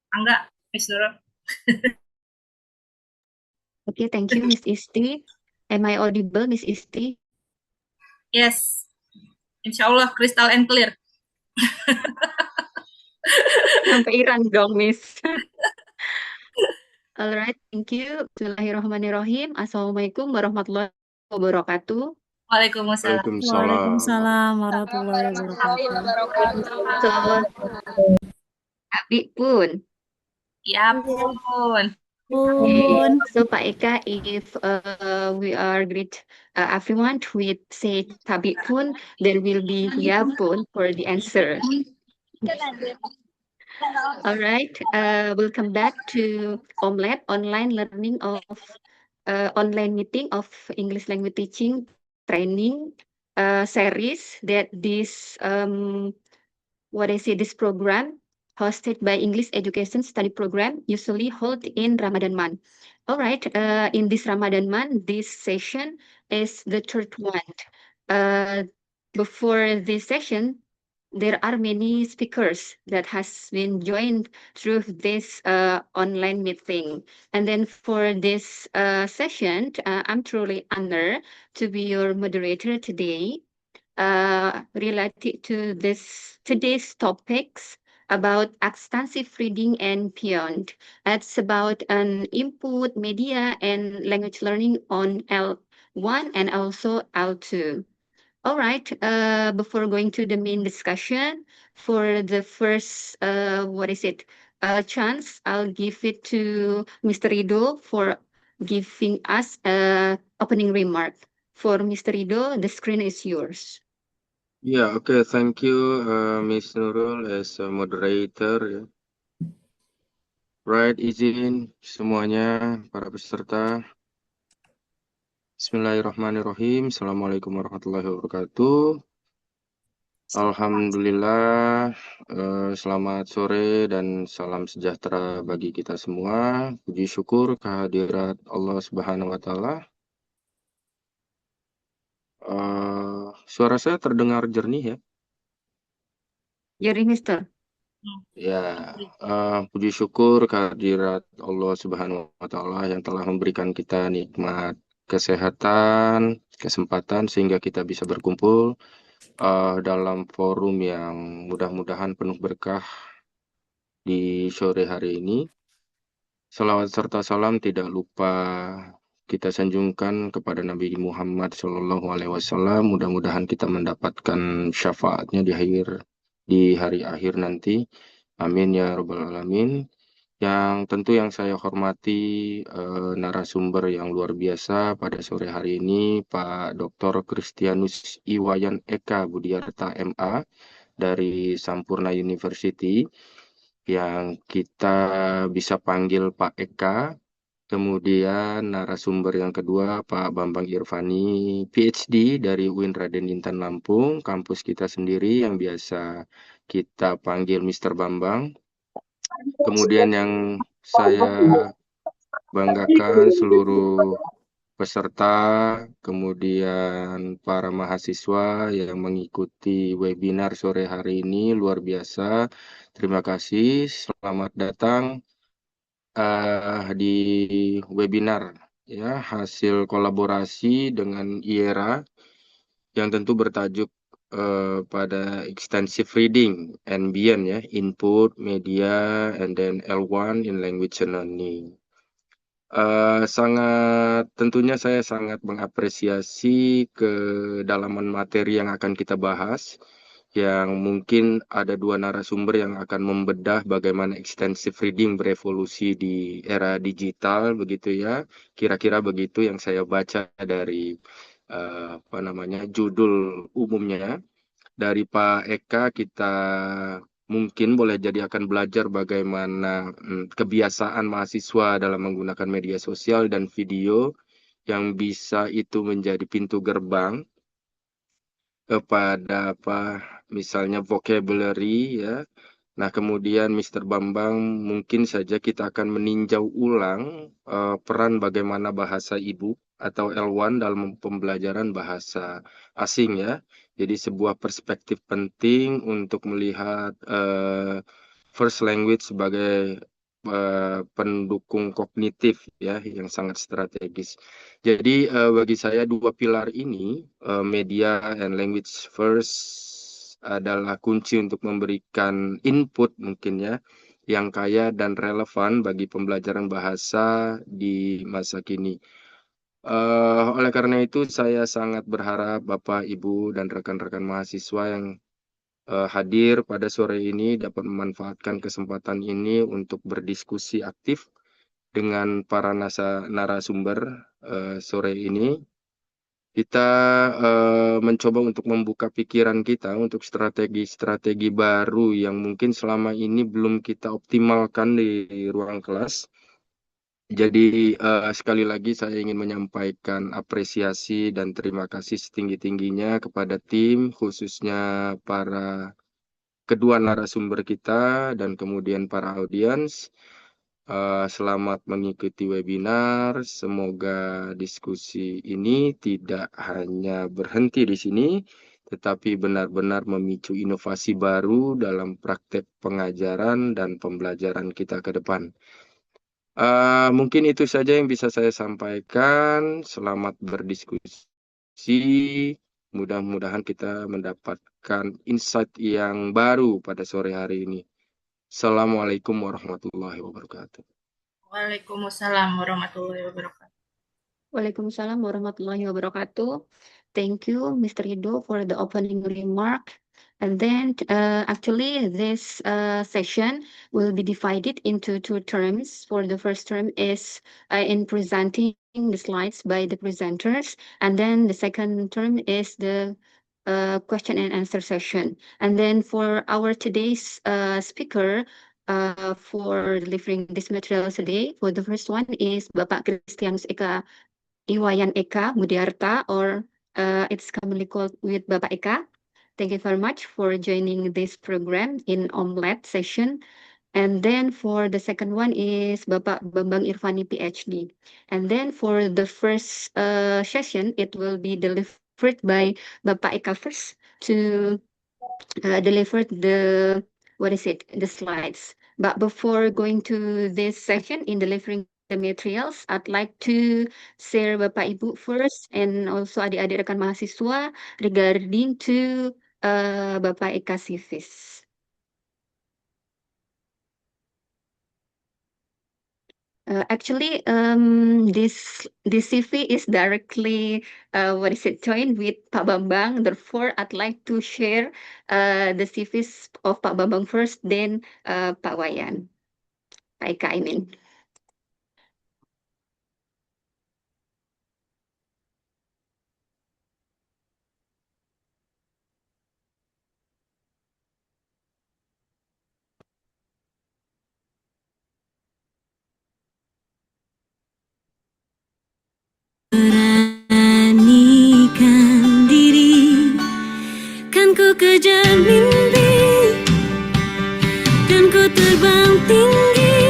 Enggak, Miss Nurul. Okay, thank you, Miss Isti. Am I audible, Miss Isti? Yes, insya Allah crystal and clear. Sampai Iran dong, Miss. Alright, thank you. Bismillahirrahmanirrahim. Assalamualaikum warahmatullahi wabarakatuh. Waalaikumsalam. Waalaikumsalam. Waalaikumsalam warahmatullahi wabarakatuh. So, Abi pun. Ya pun. Okay. Pun. So, Pak Eka, if we are great, everyone with say tabi pun, there will be ya pun for the answer. All right. Welcome back to Omelette online learning of online meeting of English language teaching training series that this program hosted by English Education Study Program usually hold in Ramadan month. All right, in this Ramadan month, this session is the third one. Before this session, there are many speakers that has been joined through this online meeting. And then for this session, I'm truly honored to be your moderator today related to this today's topics about extensive reading and beyond. It's about an input, media, and language learning on L1 and also L2. All right, before going to the main discussion, for the first, chance, I'll give it to Mr. Rido for giving us a opening remark. For Mr. Rido, the screen is yours. Yeah, okay. Thank you, Miss Nurul, as a moderator. Ya. Right, izin semuanya, para peserta. Bismillahirrahmanirrahim. Assalamualaikum warahmatullahi wabarakatuh. Alhamdulillah, selamat sore dan salam sejahtera bagi kita semua. Puji syukur kehadirat Allah Subhanahu wa Ta'ala. Suara saya terdengar jernih ya? Jerry, Mister. Ya, puji syukur kehadirat Allah Subhanahu wa Ta'ala yang telah memberikan kita nikmat kesehatan, kesempatan sehingga kita bisa berkumpul dalam forum yang mudah-mudahan penuh berkah di sore hari ini. Salawat serta salam tidak lupa kita sanjungkan kepada Nabi Muhammad SAW. Mudah-mudahan kita mendapatkan syafaatnya di hari akhir nanti. Amin ya Rabbal Alamin. Yang tentu yang saya hormati narasumber yang luar biasa pada sore hari ini, Pak Dr. Kristianus Iwayan Eka Budiarta MA dari Sampurna University, yang kita bisa panggil Pak Eka. Kemudian narasumber yang kedua, Pak Bambang Irfani, Ph.D. dari UIN Raden Intan Lampung, kampus kita sendiri yang biasa kita panggil Mr. Bambang. Kemudian yang saya banggakan seluruh peserta, kemudian para mahasiswa yang mengikuti webinar sore hari ini, luar biasa. Terima kasih, selamat datang di webinar ya, hasil kolaborasi dengan IERA yang tentu bertajuk pada extensive reading and beyond ya, input, media, and then L1 in language and learning. Tentunya saya sangat mengapresiasi kedalaman materi yang akan kita bahas, yang mungkin ada dua narasumber yang akan membedah bagaimana extensive reading berevolusi di era digital, begitu ya. Kira-kira begitu yang saya baca dari judul umumnya. Dari Pak Eka kita mungkin boleh jadi akan belajar bagaimana kebiasaan mahasiswa dalam menggunakan media sosial dan video yang bisa itu menjadi pintu gerbang kepada misalnya vocabulary ya. Nah, kemudian Mr. Bambang mungkin saja kita akan meninjau ulang peran bagaimana bahasa ibu atau L1 dalam pembelajaran bahasa asing ya. Jadi sebuah perspektif penting untuk melihat first language sebagai pendukung kognitif ya yang sangat strategis. Jadi bagi saya dua pilar ini, media and language first, adalah kunci untuk memberikan input mungkin ya yang kaya dan relevan bagi pembelajaran bahasa di masa kini. Oleh karena itu saya sangat berharap Bapak, Ibu, dan rekan-rekan mahasiswa yang hadir pada sore ini dapat memanfaatkan kesempatan ini untuk berdiskusi aktif dengan para narasumber sore ini. Kita mencoba untuk membuka pikiran kita untuk strategi-strategi baru yang mungkin selama ini belum kita optimalkan di ruang kelas. Jadi sekali lagi saya ingin menyampaikan apresiasi dan terima kasih setinggi-tingginya kepada tim, khususnya para kedua narasumber kita dan kemudian para audiens. Selamat mengikuti webinar. Semoga diskusi ini tidak hanya berhenti di sini, tetapi benar-benar memicu inovasi baru dalam praktek pengajaran dan pembelajaran kita ke depan. Mungkin itu saja yang bisa saya sampaikan. Selamat berdiskusi. Mudah-mudahan kita mendapatkan insight yang baru pada sore hari ini. Assalamualaikum warahmatullahi wabarakatuh. Waalaikumsalam warahmatullahi wabarakatuh. Waalaikumsalam warahmatullahi wabarakatuh. Thank you, Mr. Ido, for the opening remark. And then, actually, this session will be divided into two terms. For the first term is in presenting the slides by the presenters, and then the second term is the question and answer session. And then for our today's speaker, for delivering this material today, for the first one is Bapak Christianus Eka Iwayan Eka Mudiarta, or it's commonly called with Bapak Eka. Thank you very much for joining this program in Omelette session. And then for the second one is Bapak Bambang Irfani, Ph.D. And then for the first session, it will be delivered by Bapak Eka first to deliver the slides. But before going to this session in delivering the materials, I'd like to share Bapak Ibu first and also adik-adik rekan mahasiswa regarding to Bapak Eka Sivis. Actually, this CV is directly joined with Pak Bambang. Therefore, I'd like to share the CVs of Pak Bambang first, then Pak Wayan. Pak Eka, I mean. Beranikan diri, kan ku kejar mimpi, dan ku terbang tinggi.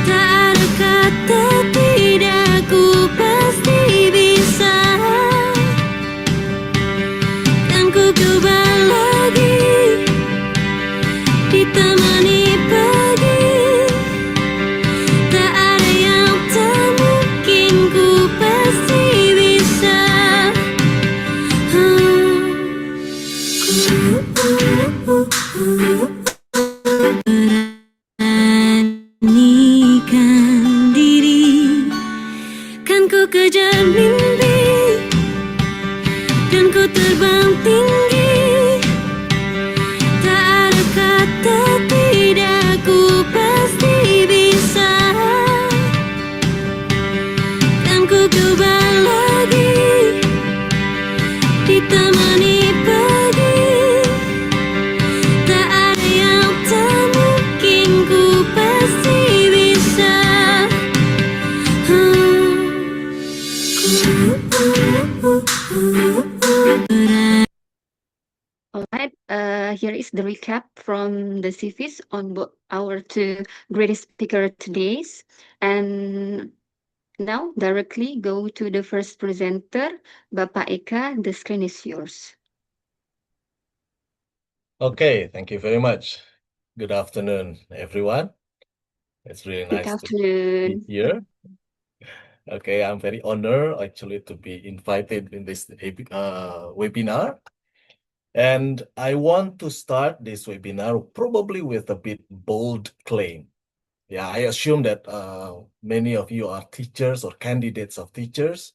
Tak ada kata tidak, ku pasti bisa. Dan ku coba lagi, ditemani pagi. Tak ada yang tak mungkin, ku pasti bisa. Beranikan diri, kan ku kejar mimpi, dan ku terbang tinggi. Tak ada kata tidak, ku pasti bisa. Dan ku coba lagi, ditemani pagi. Tak ada yang tak mungkin, ku pasti bisa. Alright, here is the recap from the CVs on our two greatest speaker todays. And now directly go to the first presenter, Bapak Eka. The screen is yours. Okay, thank you very much. Good afternoon, everyone. It's really Good nice to be afternoon. here. Okay, I'm very honored actually to be invited in this webinar. And I want to start this webinar probably with a bit bold claim. Yeah, I assume that many of you are teachers or candidates of teachers,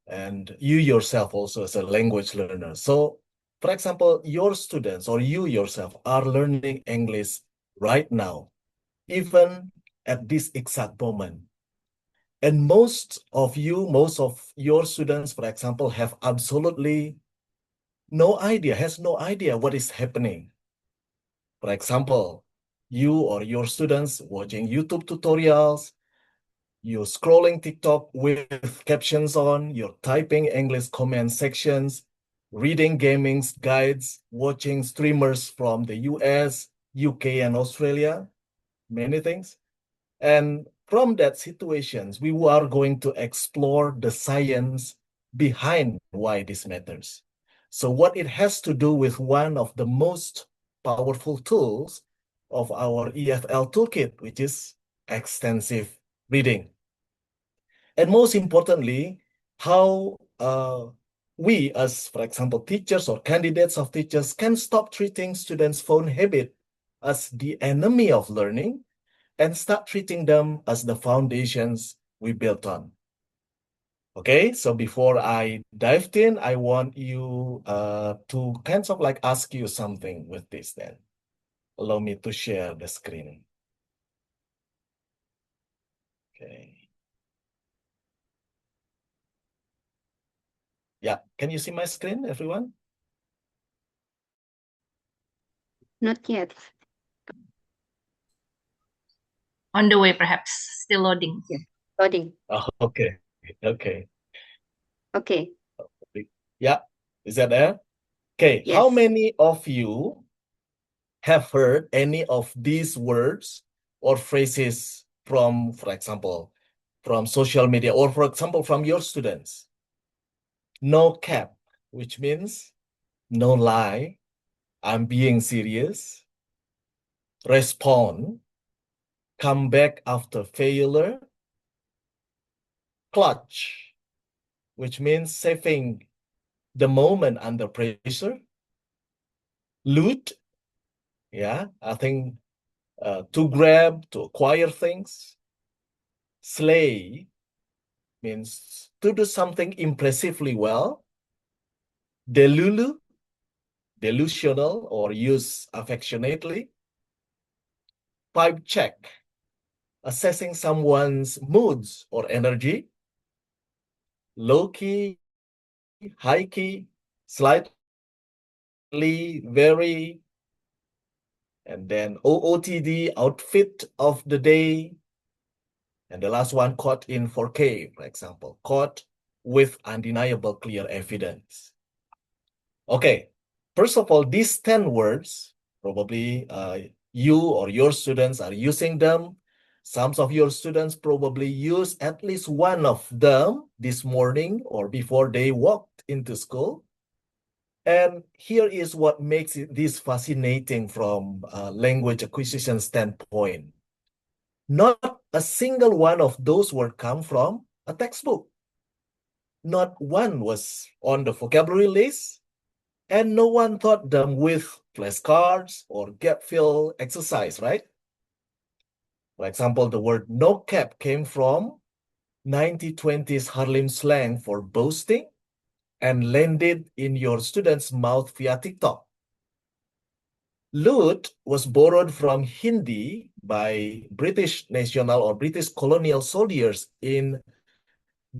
and you yourself also as a language learner. So, for example, your students or you yourself are learning English right now, even at this exact moment. And most of your students, for example, have absolutely has no idea what is happening. For example, you or your students watching YouTube tutorials, you're scrolling TikTok with captions on, you're typing English comment sections, reading gaming guides, watching streamers from the US, UK, and Australia, many things. And from that situations, we are going to explore the science behind why this matters. So what it has to do with one of the most powerful tools of our EFL toolkit, which is extensive reading. And most importantly, how we as, for example, teachers or candidates of teachers can stop treating students' phone habit as the enemy of learning and start treating them as the foundations we built on. Okay, so before I dived in, I want you to kind of like ask you something with this then. Allow me to share the screen. Okay. Yeah, can you see my screen, everyone? Not yet. On the way, perhaps. Still loading. Yeah. Loading. Oh, okay, okay. Okay. Yeah, is that there? Okay, Yes. how many of you have heard any of these words or phrases from, for example, from social media or, for example, from your students? No cap, which means no lie, I'm being serious. Respond, come back after failure. Clutch, which means saving the moment under pressure. Loot, yeah, I think to grab, to acquire things. Slay means to do something impressively well. Delulu, delusional or used affectionately. Vibe check, assessing someone's moods or energy. Low key, high key, slightly, very, and then OOTD, outfit of the day. And the last one, caught in 4K, for example, caught with undeniable clear evidence. Okay, first of all, these 10 words, probably you or your students are using them. Some of your students probably use at least one of them this morning or before they walked into school. And here is what makes this fascinating from a language acquisition standpoint. Not a single one of those words come from a textbook. Not one was on the vocabulary list, and no one taught them with flashcards or gap fill exercise, right? For example, the word no cap came from 1920s Harlem slang for boasting and landed in your student's mouth via TikTok. Loot was borrowed from Hindi by British national or British colonial soldiers in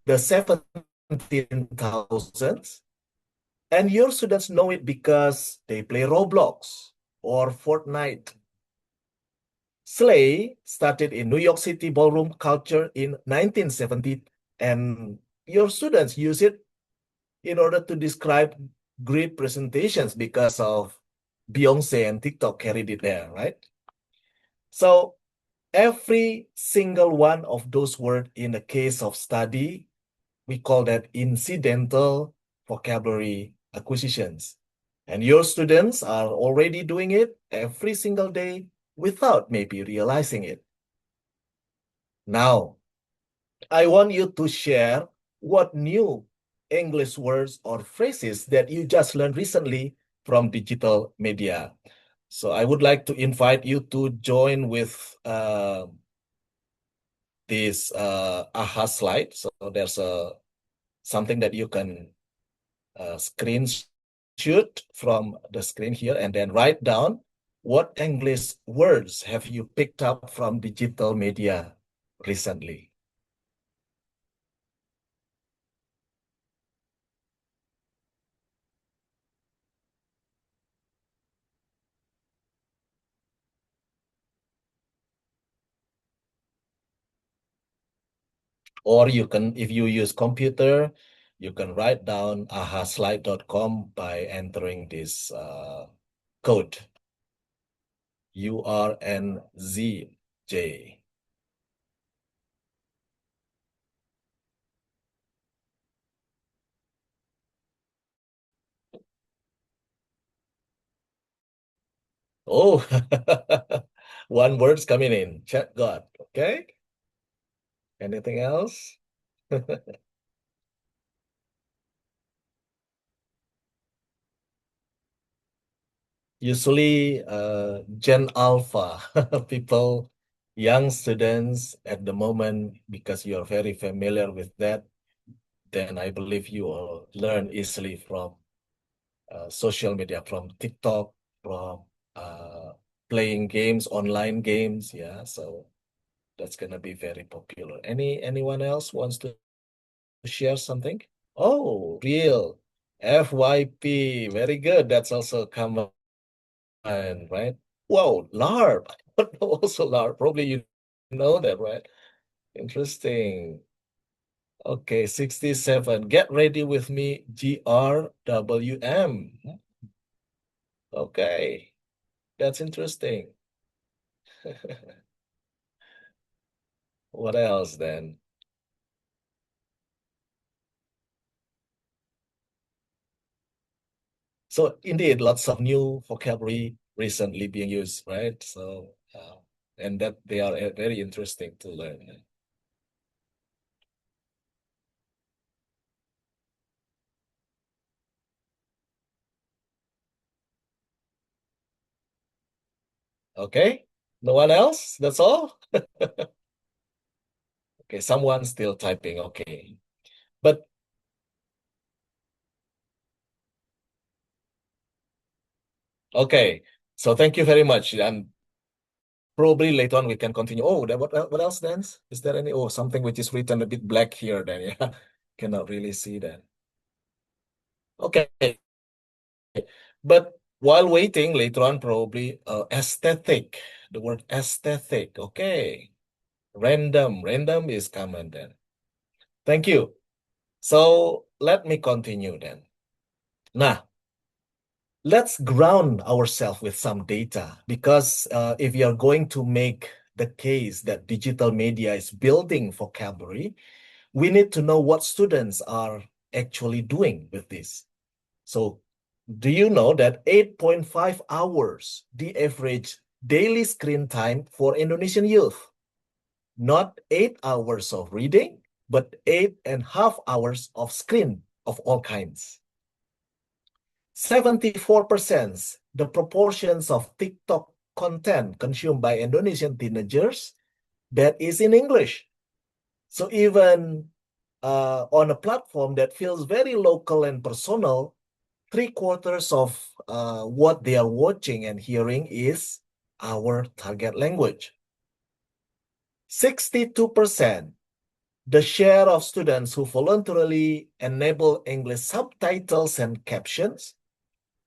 the 17,000s. And your students know it because they play Roblox or Fortnite. Slay started in New York City ballroom culture in 1970, and your students use it in order to describe great presentations because of Beyonce and TikTok carried it there, right? So every single one of those words in the case of study, we call that incidental vocabulary acquisitions. And your students are already doing it every single day without maybe realizing it. Now, I want you to share what new English words or phrases that you just learned recently from digital media. So I would like to invite you to join with this AHA slide. So there's something that you can screenshot from the screen here and then write down what English words have you picked up from digital media recently. Or you can, if you use computer, you can write down ahaslide.com by entering this code, URNZJ. Oh, one word's coming in. Chat God. Okay. Anything else? Usually, Gen Alpha people, young students at the moment, because you're very familiar with that, then I believe you will learn easily from social media, from TikTok, from playing games, online games. Yeah, so that's gonna be very popular. Anyone else wants to share something? Oh, real FYP, very good. That's also common, right? Whoa, LARP. Also LARP. Probably you know that, right? Interesting. Okay, 67. Get ready with me, GRWM. Okay, that's interesting. What else then? So indeed, lots of new vocabulary recently being used, right? So, and that they are very interesting to learn. Okay, no one else? That's all? Okay, someone still typing, okay. But okay, so thank you very much. And probably later on we can continue. Oh, what else then? Is there any, oh, something which is written a bit black here then, yeah. Cannot really see that. Okay, but while waiting, later on, probably aesthetic, the word aesthetic. Okay. Random is common then. Thank you. So let me continue then. Nah, let's ground ourselves with some data because if you are going to make the case that digital media is building vocabulary, we need to know what students are actually doing with this. So do you know that 8.5 hours, the average daily screen time for Indonesian youth? Not 8 hours of reading, but 8.5 hours of screen of all kinds. 74%, the proportions of TikTok content consumed by Indonesian teenagers that is in English. So even on a platform that feels very local and personal, 3/4 of what they are watching and hearing is our target language. 62%, the share of students who voluntarily enable English subtitles and captions,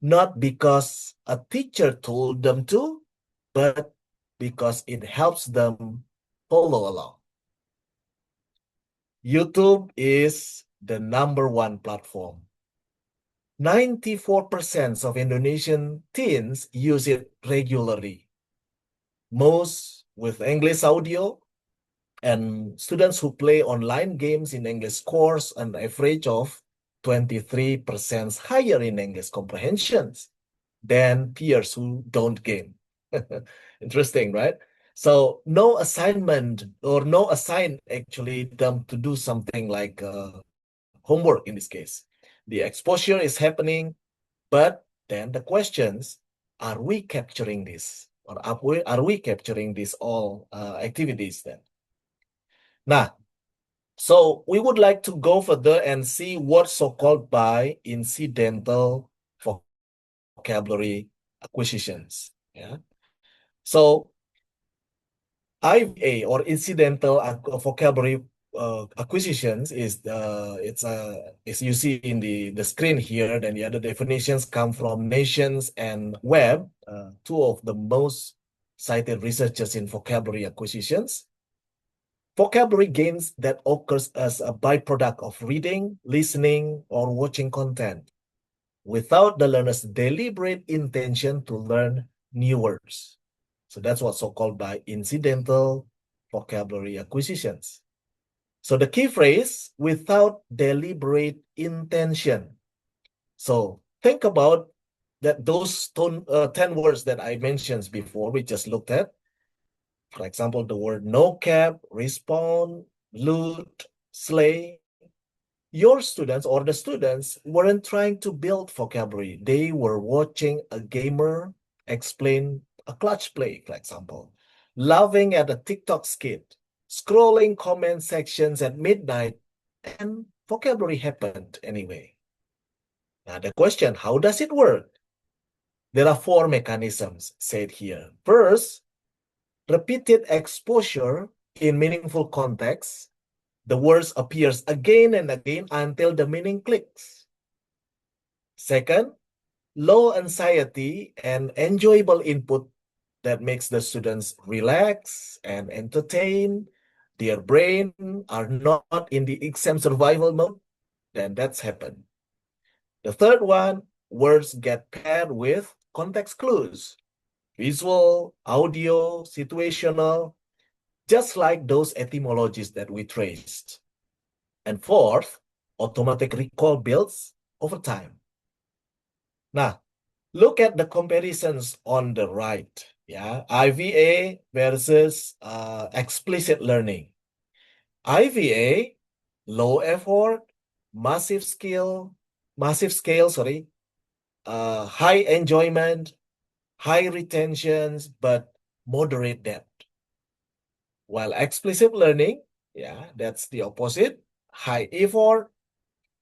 not because a teacher told them to, but because it helps them follow along. YouTube is the #1 platform. 94% of Indonesian teens use it regularly, most with English audio, and students who play online games in English scores an average of 23% higher in English comprehensions than peers who don't game. Interesting, right? So no assignment or no assign actually them to do something like homework in this case. The exposure is happening, but then the questions, are we capturing this? Or are we capturing these all activities then? Now, so we would like to go further and see what so-called by incidental vocabulary acquisitions. Yeah. So IVA or incidental vocabulary acquisitions is it's you see in the screen here. Then the other definitions come from Nations and Webb, two of the most cited researchers in vocabulary acquisitions. Vocabulary gains that occurs as a byproduct of reading, listening, or watching content without the learner's deliberate intention to learn new words. So that's what's so-called by incidental vocabulary acquisitions. So the key phrase, without deliberate intention. So think about that those 10 words that I mentioned before, we just looked at. For example, the word no cap, respond, loot, slay. Your students or the students weren't trying to build vocabulary. They were watching a gamer explain a clutch play, for example, laughing at a TikTok skit, scrolling comment sections at midnight, and vocabulary happened anyway. Now the question, how does it work? There are 4 mechanisms said here. First, repeated exposure in meaningful context. The words appears again and again until the meaning clicks. Second, low anxiety and enjoyable input that makes the students relax and entertain. Their brain are not in the exam survival mode, then that's happened. The third one, words get paired with context clues, visual, audio, situational, just like those etymologies that we traced. And fourth, automatic recall builds over time. Now, look at the comparisons on the right. Yeah, IVA versus explicit learning. IVA, low effort, massive scale, high enjoyment, high retentions, but moderate depth. While explicit learning, yeah, that's the opposite. High effort,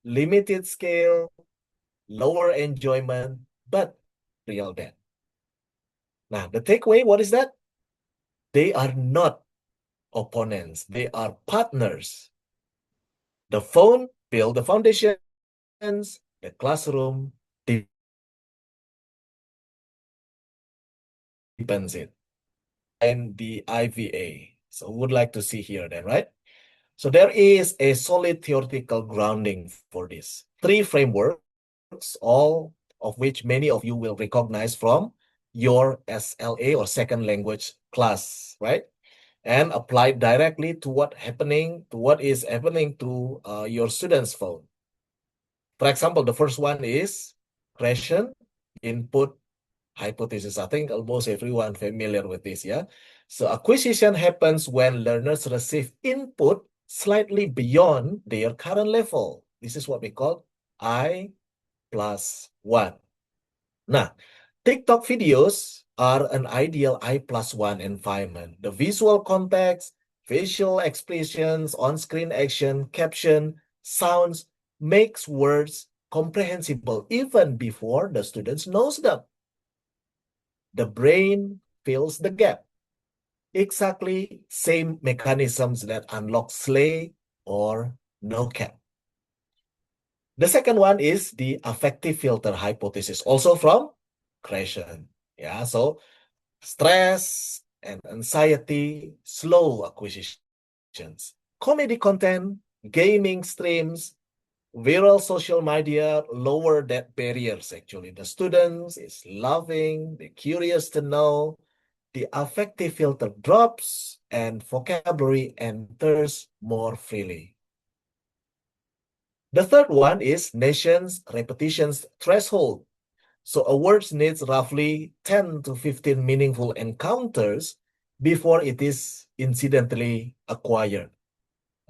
limited scale, lower enjoyment, but real depth. Now, the takeaway, what is that? They are not opponents. They are partners. The phone build the foundations, the classroom depends it. And the IVA. So we would like to see here then, right? So there is a solid theoretical grounding for this. 3 frameworks, all of which many of you will recognize from your SLA or second language class, right? And applied directly to what is happening to your student's phone. For example, the first one is question, input, hypothesis. I think almost everyone familiar with this, yeah? So acquisition happens when learners receive input slightly beyond their current level. This is what we call I+1. Now, TikTok videos are an ideal I+1 environment. The visual context, facial expressions, on-screen action, caption, sounds makes words comprehensible even before the students knows them. The brain fills the gap. Exactly same mechanisms that unlock slay or no cap. The second one is the affective filter hypothesis, also from Creation. Yeah, so stress and anxiety, slow acquisitions. Comedy content, gaming streams, viral social media lower that barriers actually. The students is loving, they're curious to know, the affective filter drops and vocabulary enters more freely. The third one is Nations repetitions threshold. So a word needs roughly 10 to 15 meaningful encounters before it is incidentally acquired.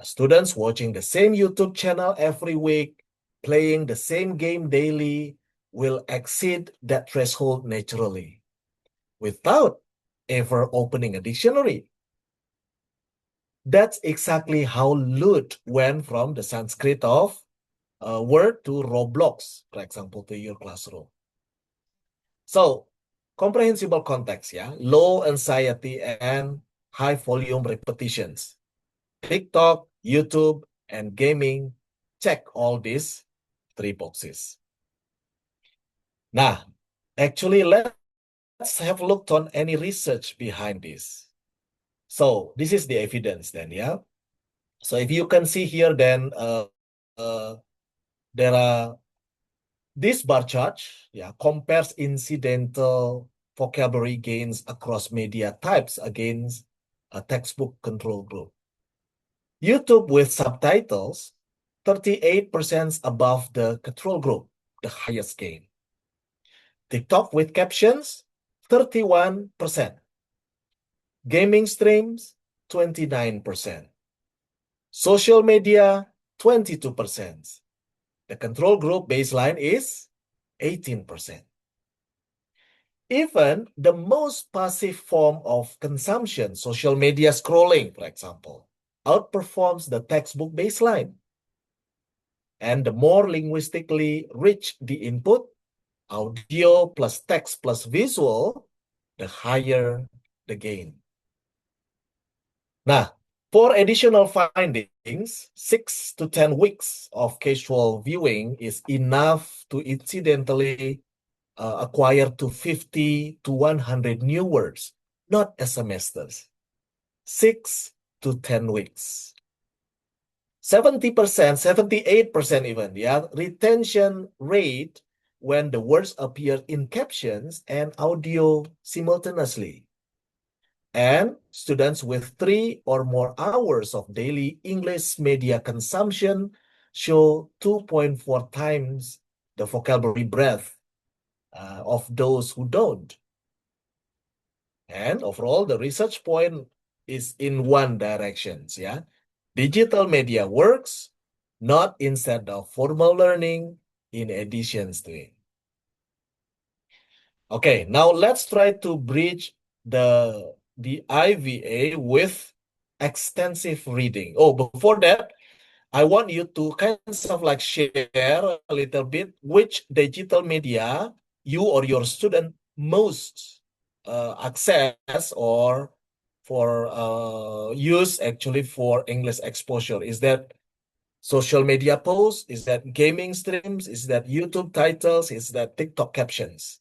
Students watching the same YouTube channel every week, playing the same game daily, will exceed that threshold naturally without ever opening a dictionary. That's exactly how loot went from the Sanskrit of word to Roblox, for example, to your classroom. So, comprehensible context, yeah, low anxiety and high volume repetitions. TikTok, YouTube, and gaming check all these 3 boxes. Now, actually, let's have a look on any research behind this. So, this is the evidence then, yeah. So, if you can see here, then there are this bar chart, yeah, compares incidental vocabulary gains across media types against a textbook control group. YouTube with subtitles, 38% above the control group, the highest gain. TikTok with captions, 31%. Gaming streams, 29%. Social media, 22%. The control group baseline is 18%. Even the most passive form of consumption, social media scrolling, for example, outperforms the textbook baseline. And the more linguistically rich the input, audio plus text plus visual, the higher the gain. Now, for additional findings, 6 to 10 weeks of casual viewing is enough to incidentally acquire to 50 to 100 new words, not a semester. 6 to 10 weeks. 70%, 78% even, yeah, retention rate when the words appear in captions and audio simultaneously. And students with 3 or more hours of daily English media consumption show 2.4 times the vocabulary breadth of those who don't. And overall, the research point is in one direction, yeah. Digital media works, not instead of formal learning, in addition to it. Okay, now let's try to bridge the IVA with extensive reading. Oh, before that, I want you to kind of like share a little bit which digital media you or your student most access or for use actually for English exposure. Is that social media posts? Is that gaming streams? Is that YouTube titles? Is that TikTok captions?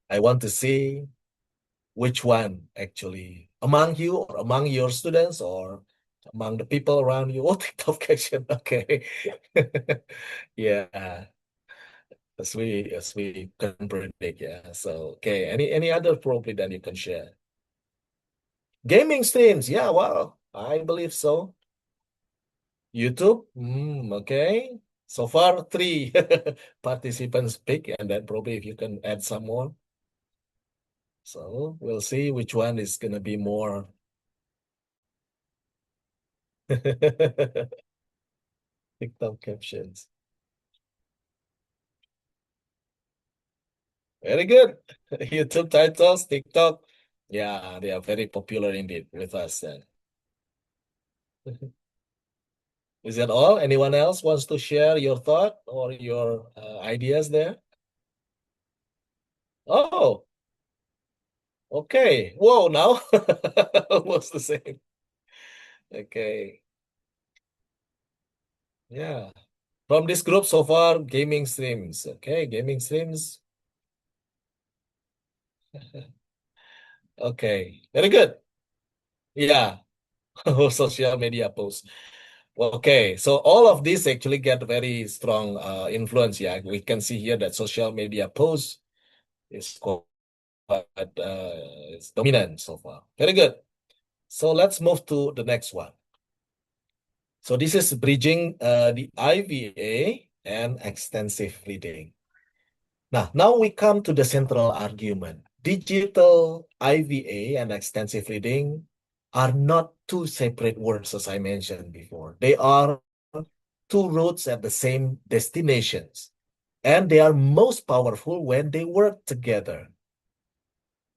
I want to see which one actually among you or among your students or among the people around you. Oh, TikTok caption. Okay. Yeah. As we can predict, yeah. So okay, any other probably that you can share? Gaming streams, yeah, wow, I believe so. YouTube, okay. So far, 3 participants pick, and then probably if you can add some more. So we'll see which one is gonna be more. TikTok captions. Very good. YouTube titles, TikTok. Yeah, they are very popular indeed with us then. Is that all? Anyone else wants to share your thought or your ideas there? Oh, okay. Whoa, now almost the same. Okay. Yeah. From this group so far, gaming streams. Okay, gaming streams. Okay, very good. Yeah, social media posts. Okay, so all of these actually get very strong influence. Yeah, we can see here that social media posts is quite it's dominant so far. Very good. So let's move to the next one. So this is bridging the IVA and extensive reading. Now we come to the central argument. digital IVA and extensive reading are not two separate words, as I mentioned before. They are two roads at the same destinations, and they are most powerful when they work together.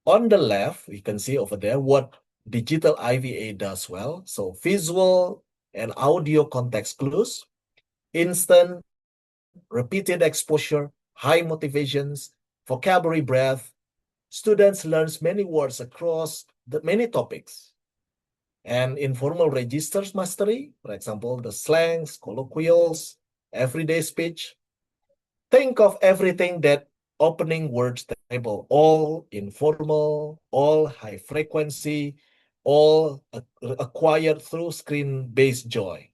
On the left, we can see over there what digital IVA does well. So visual and audio context clues, instant, repeated exposure, high motivations, vocabulary breadth. Students learn many words across many topics. And informal registers mastery, for example, the slangs, colloquials, everyday speech. Think of everything that opening words table, all informal, all high frequency, all acquired through screen-based joy.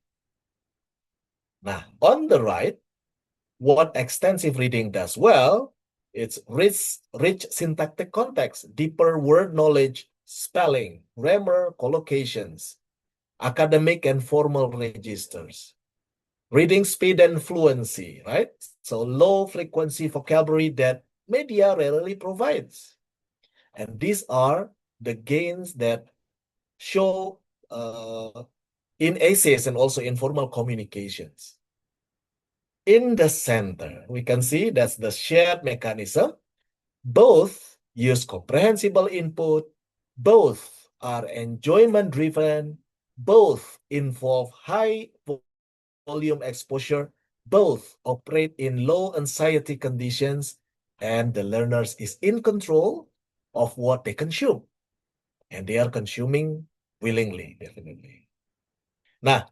Now, on the right, what extensive reading does well, it's rich syntactic context, deeper word knowledge, spelling, grammar, collocations, academic and formal registers, reading speed and fluency, right? So low frequency vocabulary that media rarely provides. And these are the gains that show in essays and also informal communications. In the center, we can see that's the shared mechanism. Both use comprehensible input, both are enjoyment driven, both involve high volume exposure, both operate in low anxiety conditions, and the learners is in control of what they consume. And they are consuming willingly, definitely. Now,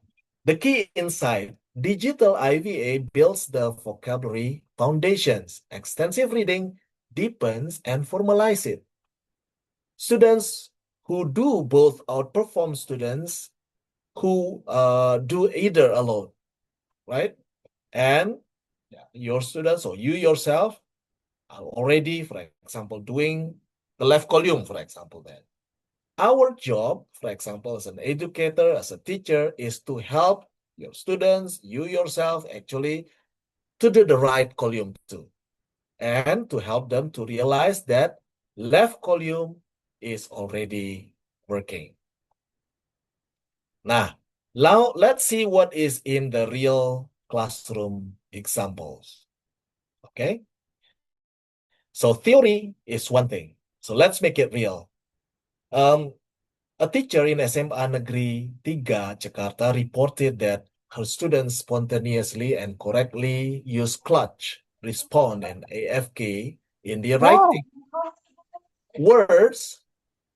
the key insight, digital IVA builds the vocabulary foundations. Extensive reading deepens and formalizes it. Students who do both outperform students who do either alone, right? And your students or you yourself are already, for example, doing the left column, for example, then. Our job, for example, as an educator, as a teacher, is to help your students, you yourself, actually, to do the right column too. And to help them to realize that left column is already working. Now let's see what is in the real classroom examples. Okay? So theory is one thing. So let's make it real. A teacher in SMA Negeri 3 Jakarta reported that her students spontaneously and correctly use clutch, respond, and AFK in their writing. Words,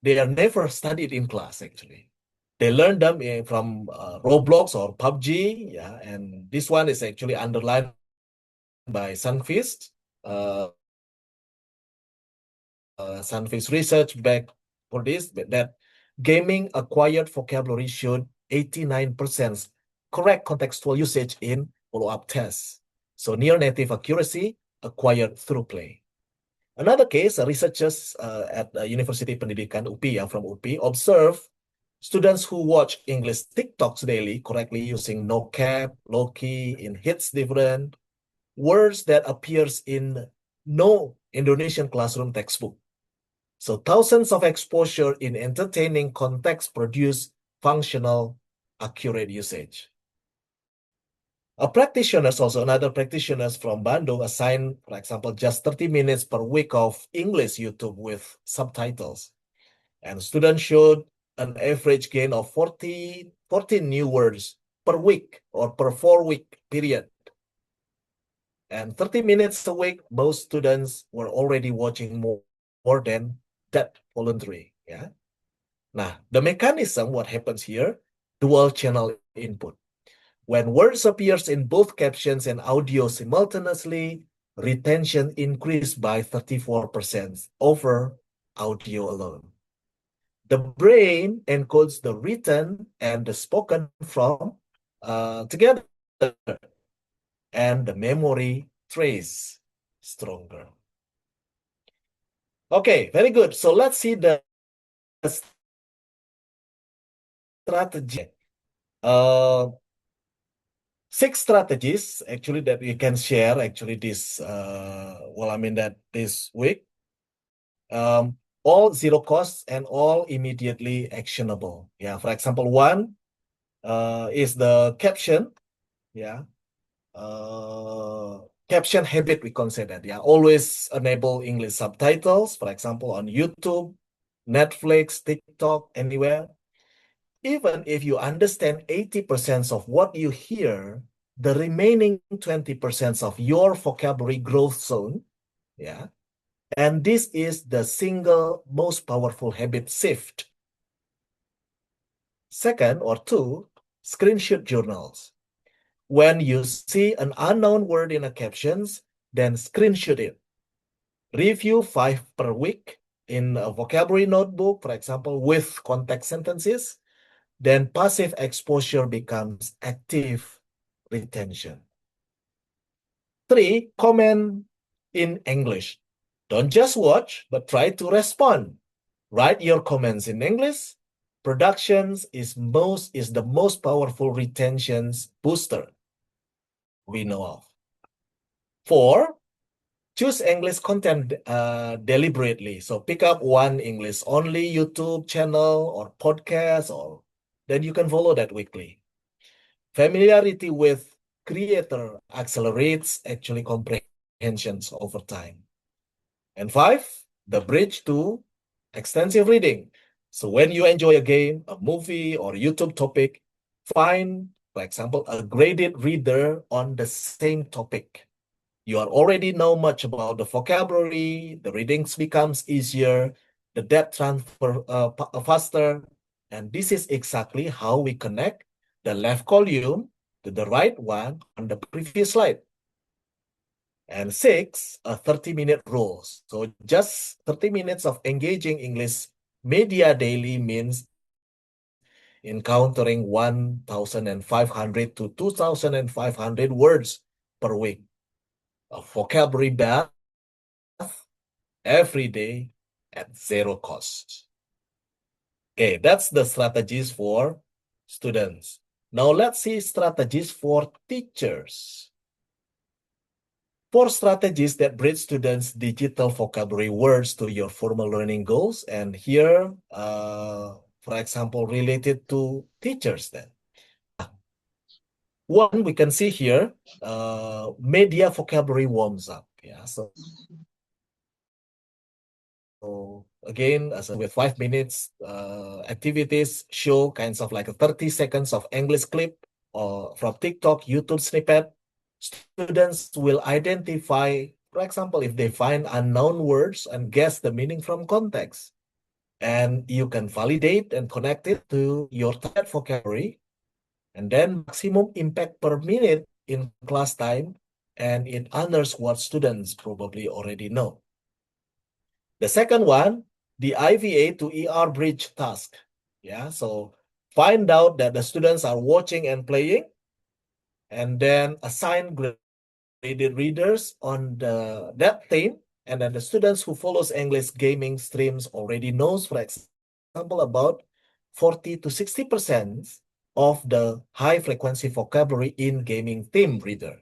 they are never studied in class, actually. They learn them from Roblox or PUBG, yeah, and this one is actually underlined by Sunfist. Sunfist research back for this, that gaming acquired vocabulary showed 89% correct contextual usage in follow-up tests. So near native accuracy acquired through play. Another case, researchers at University Pendidikan UPI from UPI observe students who watch English TikToks daily correctly using no cap, low key, in hits different, words that appears in no Indonesian classroom textbook. So thousands of exposure in entertaining context produce functional, accurate usage. Another practitioners from Bandung assign, for example, just 30 minutes per week of English YouTube with subtitles. And students showed an average gain of 14 new words per week or per 4-week period. And 30 minutes a week, most students were already watching more than that voluntary. Yeah. Now, the mechanism, what happens here, dual channel input. When words appears in both captions and audio simultaneously, retention increased by 34% over audio alone. The brain encodes the written and the spoken from together, and the memory trace stronger. Okay, very good. So let's see the strategy. 6 strategies actually that we can share actually this this week. all zero costs and all immediately actionable. Yeah, for example, one is the caption. Yeah, caption habit, we consider that. Yeah, always enable English subtitles, for example, on YouTube, Netflix, TikTok, anywhere. Even if you understand 80% of what you hear, the remaining 20% of your vocabulary growth zone, yeah, and this is the single most powerful habit shift. Second, or two, screenshot journals. When you see an unknown word in a captions, then screenshot it. Review 5 per week in a vocabulary notebook, for example, with context sentences. Then passive exposure becomes active retention. 3, comment in English. Don't just watch, but try to respond. Write your comments in English. Productions is the most powerful retentions booster we know of. 4, choose English content deliberately. So pick up one English only YouTube channel or podcast, or then you can follow that weekly. Familiarity with creator accelerates actually comprehensions over time. And 5, the bridge to extensive reading. So when you enjoy a game, a movie, or YouTube topic, find, for example, a graded reader on the same topic. You already know much about the vocabulary, the readings becomes easier, the depth transfer faster, and this is exactly how we connect the left column to the right one on the previous slide. And 6, a 30-minute rule. So just 30 minutes of engaging English media daily means encountering 1,500 to 2,500 words per week. A vocabulary bath every day at zero cost. Okay, that's the strategies for students. Now let's see strategies for teachers. 4 strategies that bridge students' digital vocabulary words to your formal learning goals. And here, for example, related to teachers then. One, we can see here, media vocabulary warms up. Yeah, so again, as with 5 minutes activities, show kinds of like a 30 seconds of English clip or from TikTok, YouTube snippet. Students will identify, for example, if they find unknown words and guess the meaning from context. And you can validate and connect it to your target vocabulary. And then maximum impact per minute in class time. And it honors what students probably already know. The second one, the IVA to ER bridge task. Yeah, so find out that the students are watching and playing, and then assign graded readers on that theme, and then the students who follows English gaming streams already knows, for example, about 40 to 60% of the high frequency vocabulary in gaming theme reader.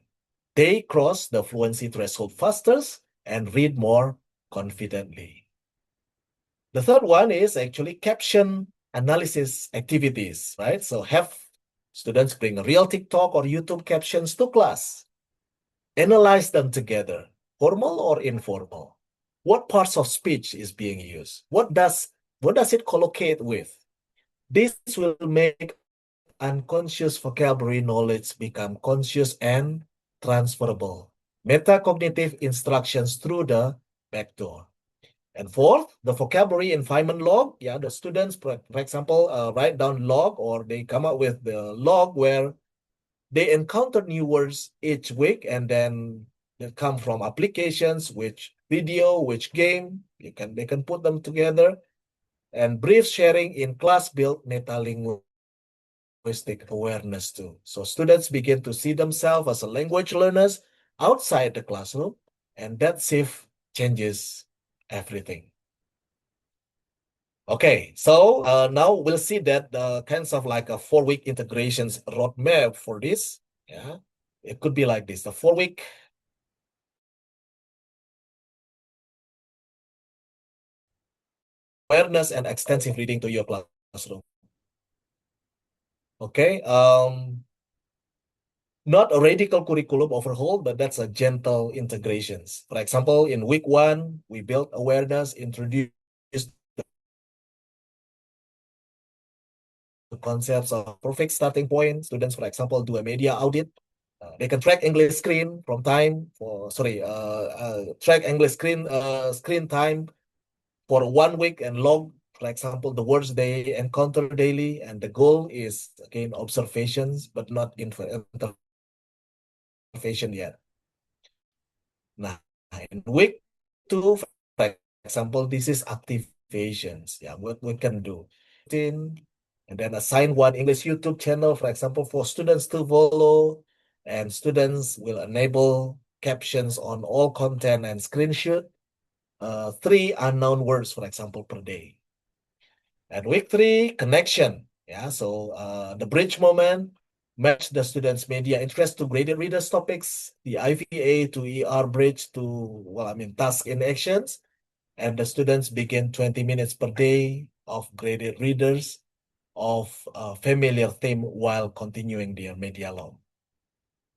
They cross the fluency threshold faster and read more confidently. The third one is actually caption analysis activities, right? So have students bring real TikTok or YouTube captions to class. Analyze them together, formal or informal. What parts of speech is being used? What does it collocate with? This will make unconscious vocabulary knowledge become conscious and transferable. Metacognitive instructions through the back door. And fourth, the vocabulary environment log. Yeah, the students, for example, write down log, or they come up with the log where they encounter new words each week, and then they come from applications, which video, which game. They can put them together, and brief sharing in class build metalinguistic awareness too. So students begin to see themselves as a language learners outside the classroom, and that shift changes everything. Okay, so now we'll see that the kinds of like a 4-week integrations roadmap for this. Yeah, it could be like this: the 4-week awareness and extensive reading to your classroom. Okay, not a radical curriculum overhaul, but that's a gentle integrations. For example, in week 1, we built awareness, introduced the concepts of perfect starting point. Students, for example, do a media audit. They can track English screen from time for track English screen time for 1 week and log, for example, the words they encounter daily. And the goal is again observations, but not intervention yet. Nah, in week 2, for example, this is activations. Yeah, what we can do. And then assign one English YouTube channel, for example, for students to follow. And students will enable captions on all content and screenshot 3 unknown words, for example, per day. And week 3, connection. Yeah, so the bridge moment, match the students' media interest to graded readers topics, the IVA to ER bridge to, task in actions, and the students begin 20 minutes per day of graded readers of a familiar theme while continuing their media log.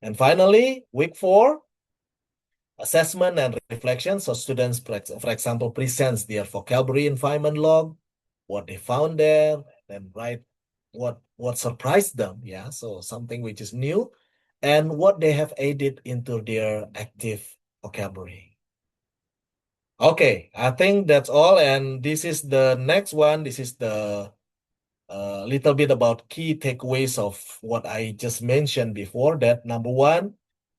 And finally, week 4, assessment and reflection. So students, for example, presents their vocabulary environment log, what they found there, then write what surprised them. Yeah, so something which is new, and what they have added into their active vocabulary. Okay, I think that's all. And this is the next one. This is the little bit about key takeaways of what I just mentioned before. That number 1,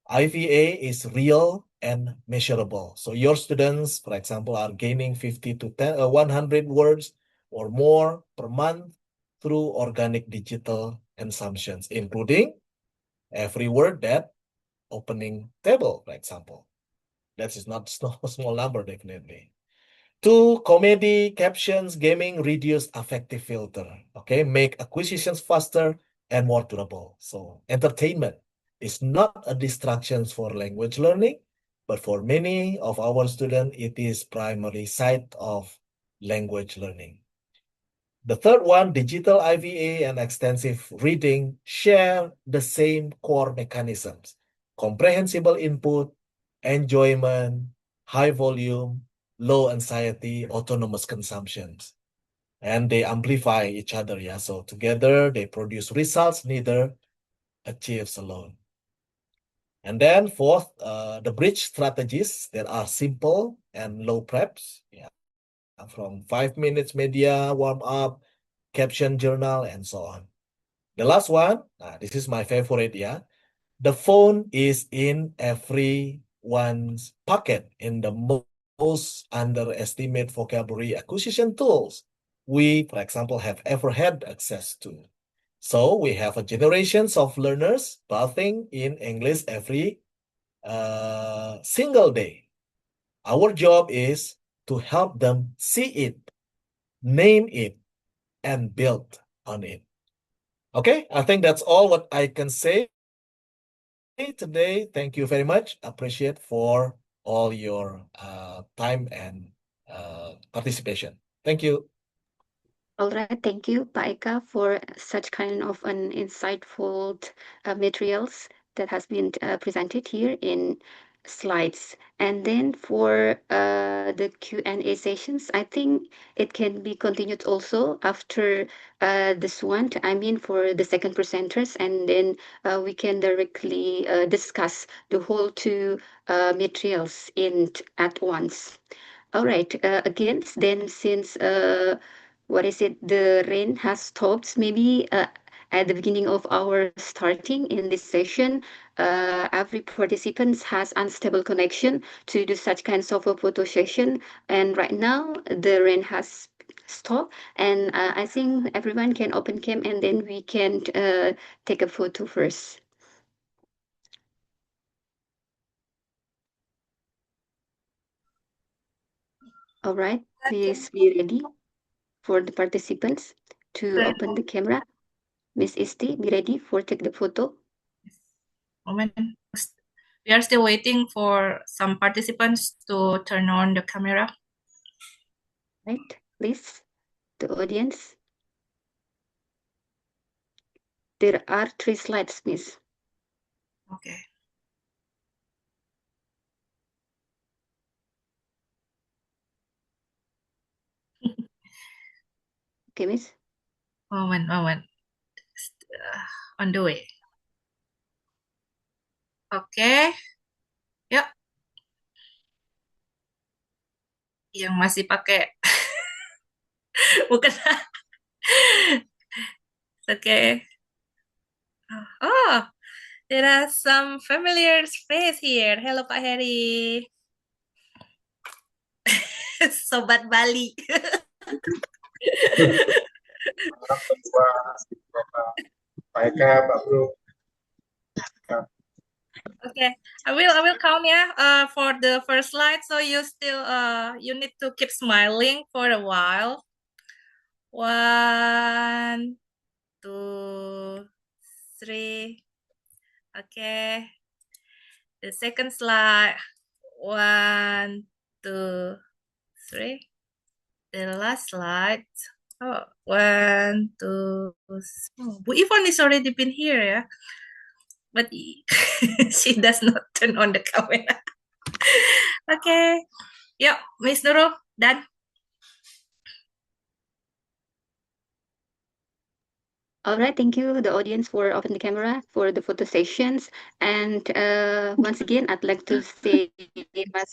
IVA is real and measurable. So your students, for example, are gaining 50 to 100 words or more per month through organic digital consumptions, including every word that opening table, for example. That is not a small number, definitely. 2, comedy, captions, gaming, reduce affective filter. Okay, make acquisitions faster and more durable. So entertainment is not a distraction for language learning, but for many of our students, it is primary site of language learning. The third one, digital IVA and extensive reading share the same core mechanisms: comprehensible input, enjoyment, high volume, low anxiety, autonomous consumptions. And they amplify each other. Yeah, so together they produce results neither achieves alone. And then fourth, the bridge strategies that are simple and low preps. Yeah, from 5 minutes media warm up, caption journal, and so on. The last one, this is my favorite. Yeah, the phone is in everyone's pocket in the most underestimated vocabulary acquisition tools we, for example, have ever had access to. So we have a generations of learners bathing in English every single day. Our job is to help them see it, name it, and build on it. Okay, I think that's all what I can say today. Thank you very much. Appreciate for all your time and participation. Thank you. All right, thank you, Pak Eka, for such kind of an insightful materials that has been presented here in slides. And then for the Q&A sessions, I think it can be continued also after this one. I mean, for the second presenters, and then we can directly discuss the whole 2 materials at once. All right. Again, then since the rain has stopped, maybe at the beginning of our starting in this session, every participant has unstable connection to do such kinds of a photo session. And right now, the rain has stopped, and I think everyone can open cam, and then we can take a photo first. All right, please be ready for the participants to open the camera. Miss Isti, be ready for take the photo. Moment. We are still waiting for some participants to turn on the camera. Right. please, the audience. There are 3 slides, Miss. Okay. Okay, Miss. Moment. On the way. Oke. Yuk. Yang masih pakai bukan. Oke. Oh, there are some familiar face here. Hello Pak Heri. Sobat Bali. Orang tua, Pak Eka, Pak Bro. Okay, I will count for the first slide. So you still you need to keep smiling for a while. 1, 2, 3. Okay. The second slide. 1, 2, 3. The last slide. Oh, 1, 2. Oh, Bu Yvonne is already been here, yeah. But she does not turn on the camera. Okay. Yuk, Miss Nurul, done. All right, thank you, the audience, for opening the camera for the photo sessions. And once again, I'd like to say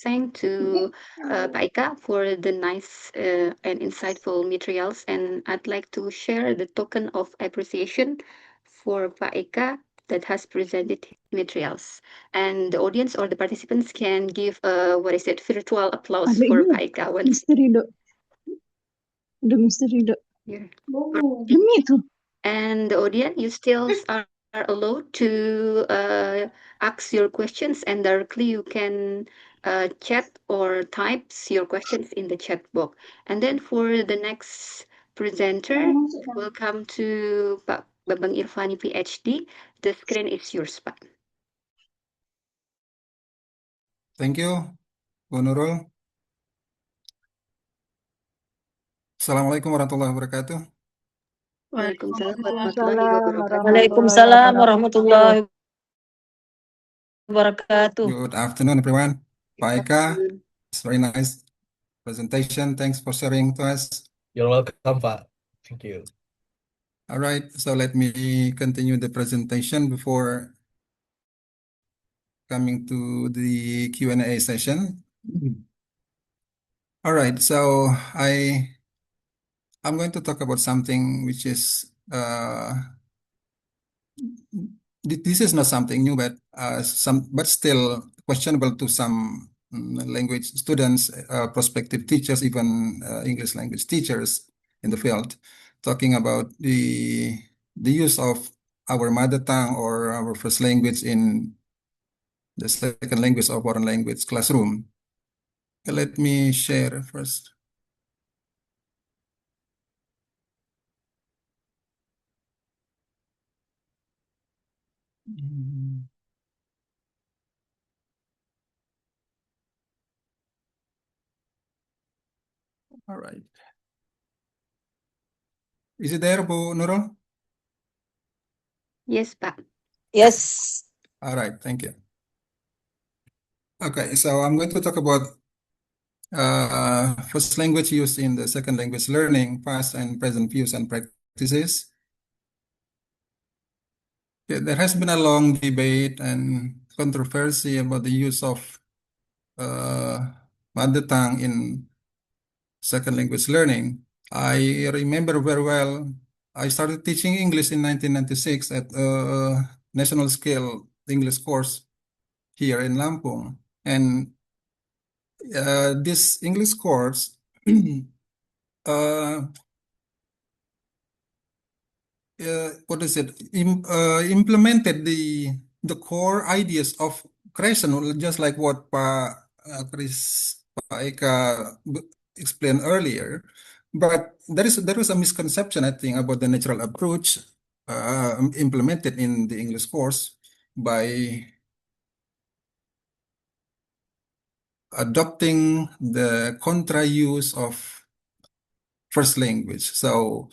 thank to Pak Eka for the nice and insightful materials. And I'd like to share the token of appreciation for Pak Eka that has presented materials. And the audience or the participants can give virtual applause for Pak Eka. Mr. Rido. Udah Mr. Rido. Yeah. Demi itu. And the audience, you still are allowed to ask your questions, and directly you can chat or types your questions in the chat box. And then for the next presenter, welcome to Pak Bambang Irfani, Ph.D. The screen is yours, Pak. Thank you, Bu Nurul. Assalamualaikum warahmatullahi wabarakatuh. Waalaikumsalam warahmatullahi wabarakatuh. Waalaikumsalam warahmatullahi wabarakatuh. Good afternoon, everyone. Pak Eka, afternoon. it's very nice presentation. Thanks for sharing to us. You're welcome, Pak. Thank you. All right, so let me continue the presentation before coming to the Q&A session. All right, so I'm going to talk about something which is this is not something new, but still questionable to some language students, prospective teachers, even English language teachers in the field, talking about the use of our mother tongue or our first language in the second language or foreign language classroom. Let me share first. All right. Is it there, Bu Nurul? Yes, Pak. Yes. All right, thank you. Okay, so I'm going to talk about first language used in the second language learning, past and present views and practices. Yeah, there has been a long debate and controversy about the use of mother tongue in second language learning. I remember very well, I started teaching English in 1996 at a national scale English course here in Lampung. And this English course what is it? Implemented the core ideas of creation, just like what Pak Eka explained earlier. But there is a misconception, I think, about the natural approach implemented in the English course by adopting the contra use of first language. So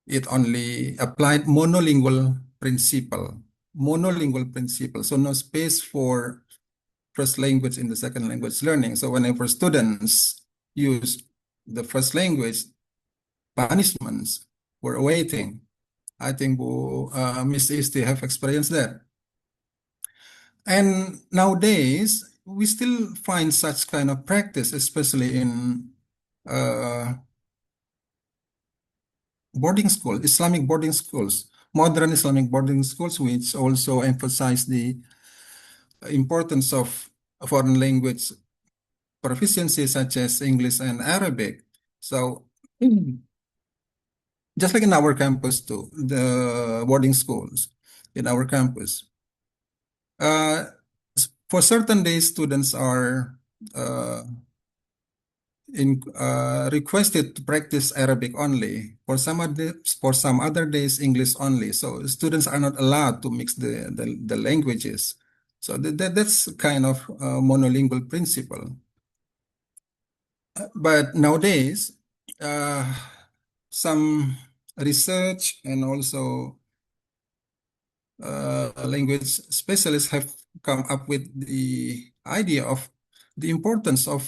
it only applied monolingual principle. So no space for first language in the second language learning. So whenever students use the first language, punishments were awaiting. I think Miss Isti have experienced that. And nowadays, we still find such kind of practice, especially in boarding school, Islamic boarding schools, modern Islamic boarding schools, which also emphasize the importance of foreign language proficiency, such as English and Arabic. So, just like in our campus too, the boarding schools in our campus, for certain days, students are requested to practice Arabic only. For some other days, English only. So students are not allowed to mix the languages. So that's kind of monolingual principle. But nowadays, some research and also language specialists have come up with the idea of the importance of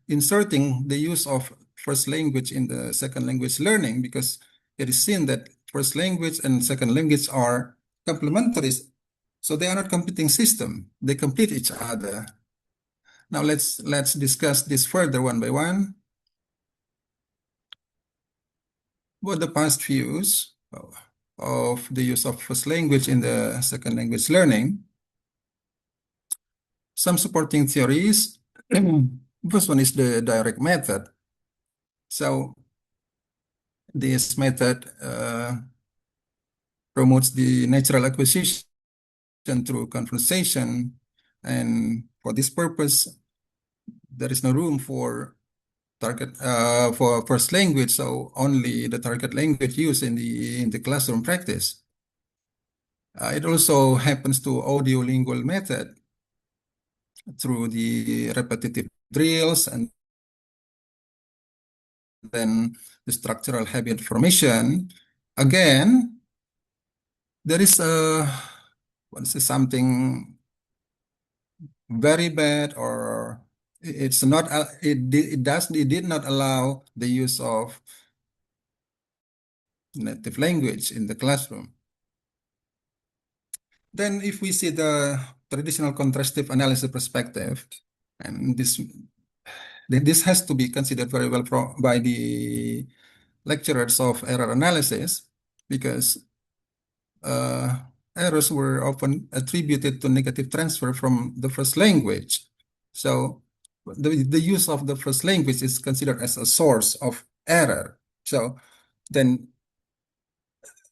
inserting the use of first language in the second language learning, because it is seen that first language and second language are complementary. So they are not competing system. They complete each other. Now let's discuss this further one by one. What the past views of the use of first language in the second language learning. Some supporting theories. First one is the direct method. So this method promotes the natural acquisition through conversation, and for this purpose, there is no room for target for first language, so only the target language used in the classroom practice. It also happens to audiolingual method through the repetitive drills and then the structural habit formation. Again, there is something very bad, or it's not it did not allow the use of native language in the classroom. Then if we see the traditional contrastive analysis perspective, and this has to be considered very well by the lecturers of error analysis, because errors were often attributed to negative transfer from the first language. So the use of the first language is considered as a source of error. So then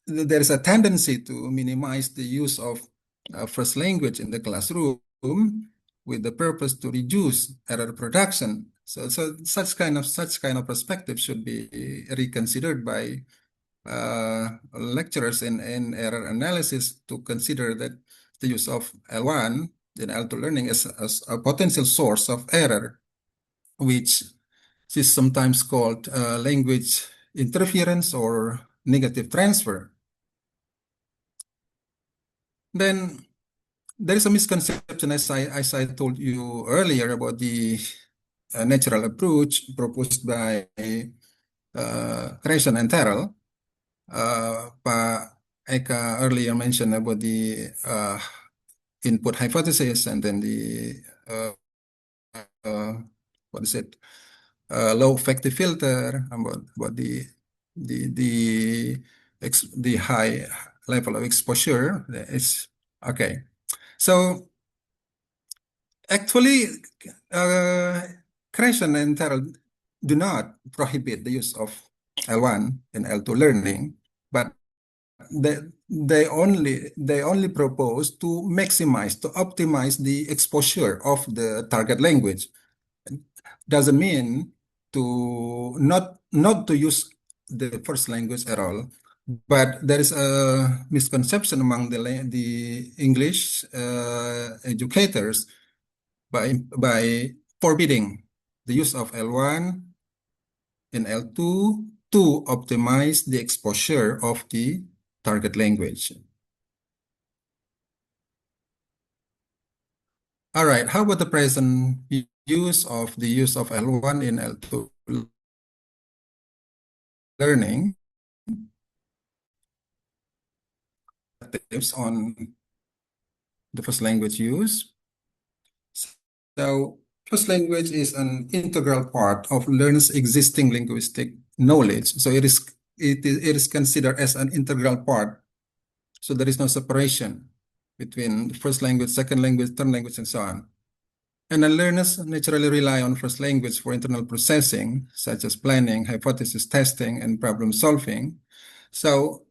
there is a tendency to minimize the use of first language in the classroom with the purpose to reduce error production. So such kind of perspective should be reconsidered by lecturers in error analysis, to consider that the use of L1 in L2 learning as a potential source of error, which is sometimes called language interference or negative transfer. Then there is a misconception, as I told you earlier, about the natural approach proposed by Crescent and Terrell. Pak Eka earlier mentioned about the input hypothesis, and then the low effective filter, about the high level of exposure. It's okay. So actually, Crescent and Terrell do not prohibit the use of L1 and L2 learning, but they only propose to optimize the exposure of the target language. Doesn't mean to not to use the first language at all, but there is a misconception among the English educators by forbidding the use of L1 in L2 to optimize the exposure of the target language. All right, how about the present use of L1 in L2 learning? Tips on the first language use. So first language is an integral part of learner's existing linguistic knowledge. So it is considered as an integral part. So there is no separation between the first language, second language, third language, and so on. And the learners naturally rely on first language for internal processing, such as planning, hypothesis testing, and problem solving. So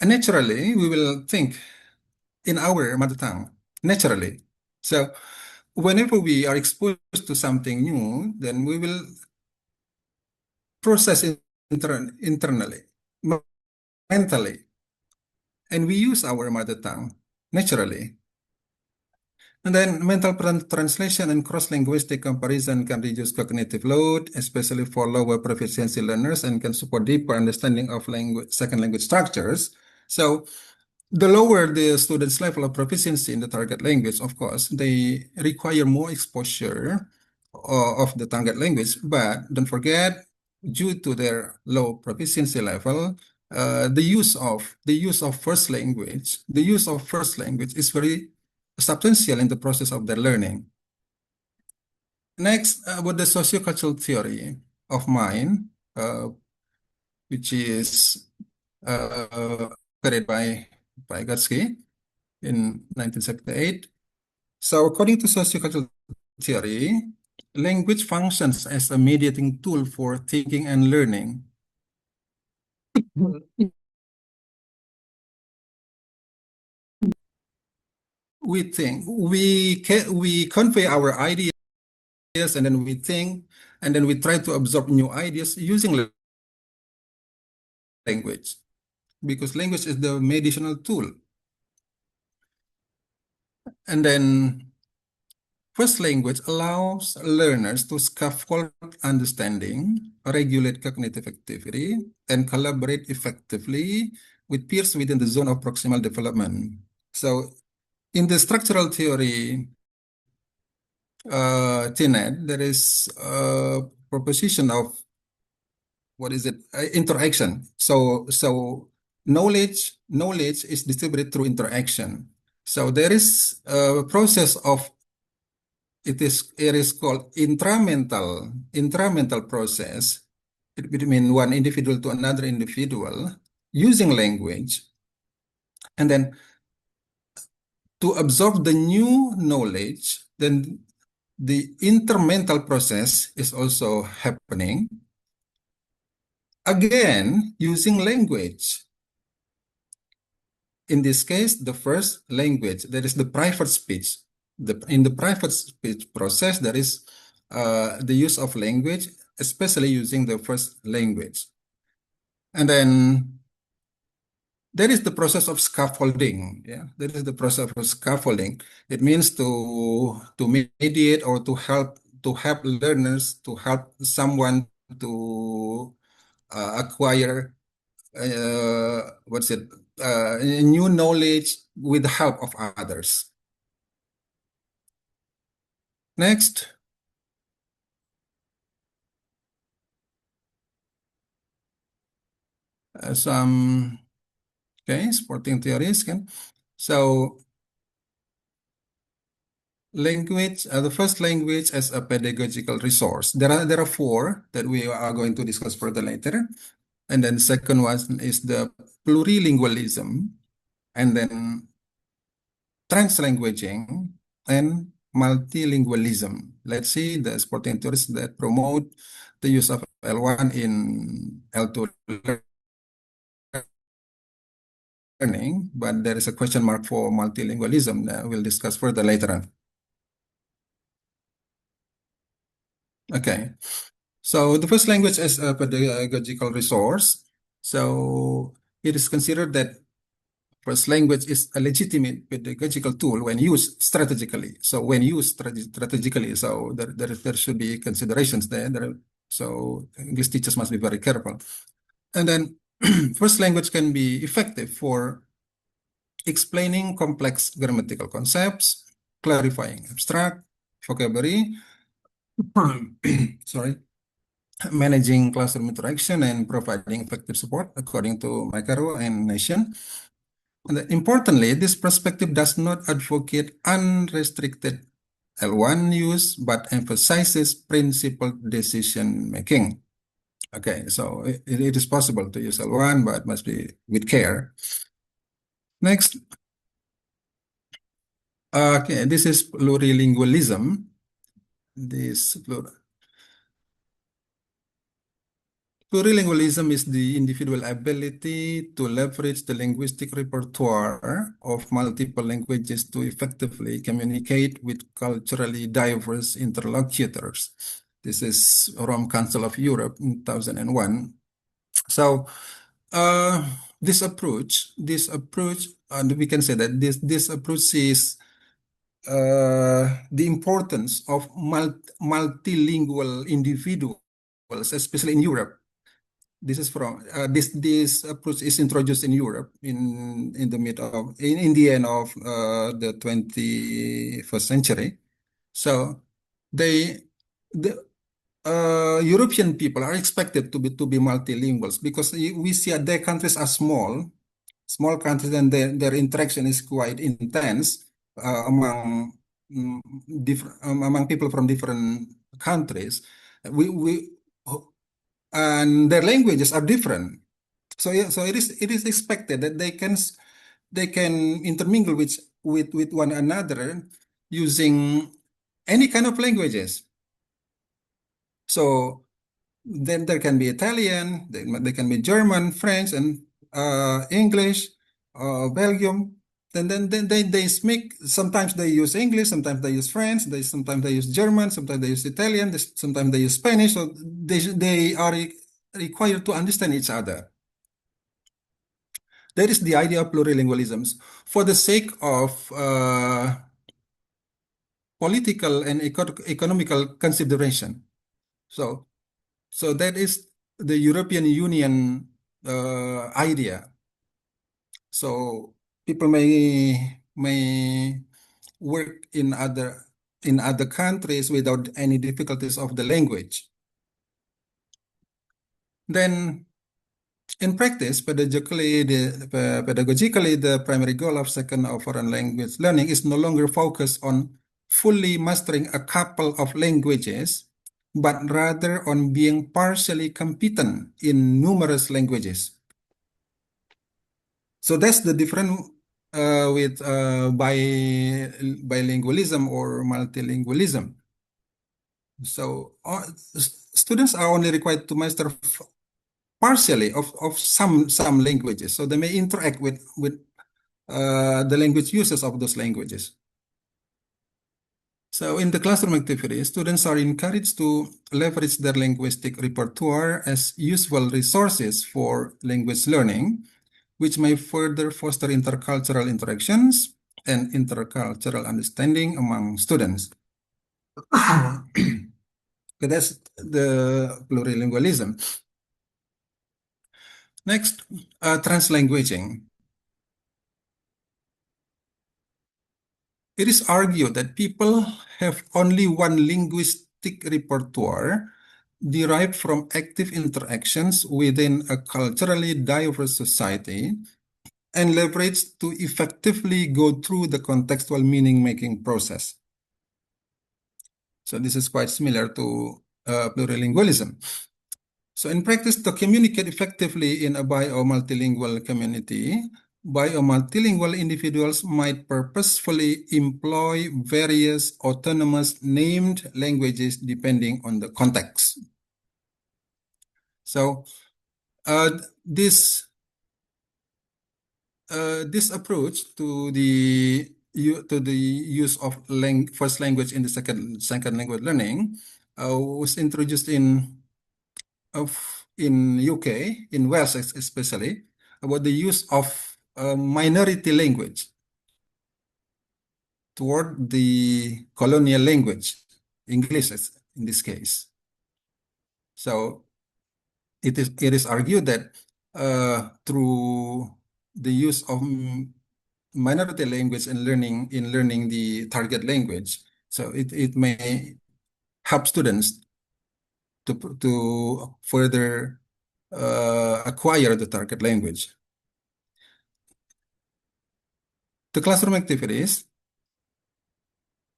naturally, we will think in our mother tongue, naturally. So whenever we are exposed to something new, then we will process it internally, mentally, and we use our mother tongue naturally. And then mental translation and cross-linguistic comparison can reduce cognitive load, especially for lower proficiency learners, and can support deeper understanding of second language structures. So the lower the student's level of proficiency in the target language, of course, they require more exposure of the target language. But don't forget, due to their low proficiency level, the use of first language, is very substantial in the process of their learning. Next, about the sociocultural theory of mind, which is created by Vygotsky in 1978. So according to sociocultural theory, language functions as a mediating tool for thinking and learning. We convey our ideas, and then we think, and then we try to absorb new ideas using language, because language is the mediational tool. And then first language allows learners to scaffold understanding, regulate cognitive activity, and collaborate effectively with peers within the zone of proximal development. So in the structural theory, TNED, there is a proposition of interaction. So knowledge is distributed through interaction. So there is a process of it is called intramental process between one individual to another individual using language, and then to absorb the new knowledge, then the intermental process is also happening, again using language. In this case, the first language, that is the private speech. In the private speech process, there is the use of language, especially using the first language. And then there is the process of scaffolding. Yeah, there is the process of scaffolding. It means to mediate or to help learners, to help someone to acquire new knowledge with the help of others. Next. Some supporting theories can. So language, the first language as a pedagogical resource. There are four that we are going to discuss further later. And then second one is the plurilingualism, and then translanguaging, and multilingualism. Let's see the supporting theories that promote the use of L1 in L2 learning, but there is a question mark for multilingualism that we'll discuss further later on. Okay, so the first language as a pedagogical resource. So it is considered that First language is a legitimate pedagogical tool when used strategically. So when used strategically, so there should be considerations there. So English teachers must be very careful. And then first language can be effective for explaining complex grammatical concepts, clarifying abstract vocabulary, sorry, managing classroom interaction, and providing effective support according to Macaro and Nation. And importantly, this perspective does not advocate unrestricted L1 use, but emphasizes principled decision making. Okay, so it is possible to use L1, but must be with care. Next, okay, this is plurilingualism. Plurilingualism is the individual ability to leverage the linguistic repertoire of multiple languages to effectively communicate with culturally diverse interlocutors. This is from Council of Europe in 2001. So this approach, and we can say that this approach is the importance of multilingual individuals, especially in Europe. This is from this approach is introduced in Europe in the end of the 21st century. So the European people are expected to be multilinguals because we see that their countries are small countries, and their interaction is quite intense among among people from different countries. And their languages are different. So yeah, so it is expected that they can intermingle with one another using any kind of languages. So then there can be Italian, there can be German, French, and English, Belgium. Then they speak. Sometimes they use English, sometimes they use French, sometimes they use German, sometimes they use Italian, sometimes they use Spanish. So they are required to understand each other. That is the idea of plurilingualism for the sake of political and economical consideration. So that is the European Union idea. So people may work in other countries without any difficulties of the language. Then, in practice, pedagogically, the primary goal of second or foreign language learning is no longer focused on fully mastering a couple of languages, but rather on being partially competent in numerous languages. So that's the difference with bilingualism or multilingualism. So students are only required to master partially of some languages, so they may interact with the language users of those languages. So in the classroom activity, students are encouraged to leverage their linguistic repertoire as useful resources for language learning, which may further foster intercultural interactions and intercultural understanding among students. That's the plurilingualism. Next, translanguaging. It is argued that people have only one linguistic repertoire derived from active interactions within a culturally diverse society and leveraged to effectively go through the contextual meaning-making process. So this is quite similar to plurilingualism. So in practice, to communicate effectively in a bi or multilingual community, bi or multilingual individuals might purposefully employ various autonomous named languages depending on the context. So this approach to the use of first language in the second language learning was introduced in UK, in Wales especially, about the use of a minority language toward the colonial language, English in this case. So it is argued that through the use of minority language and learning the target language, so it may help students to further acquire the target language. The classroom activities,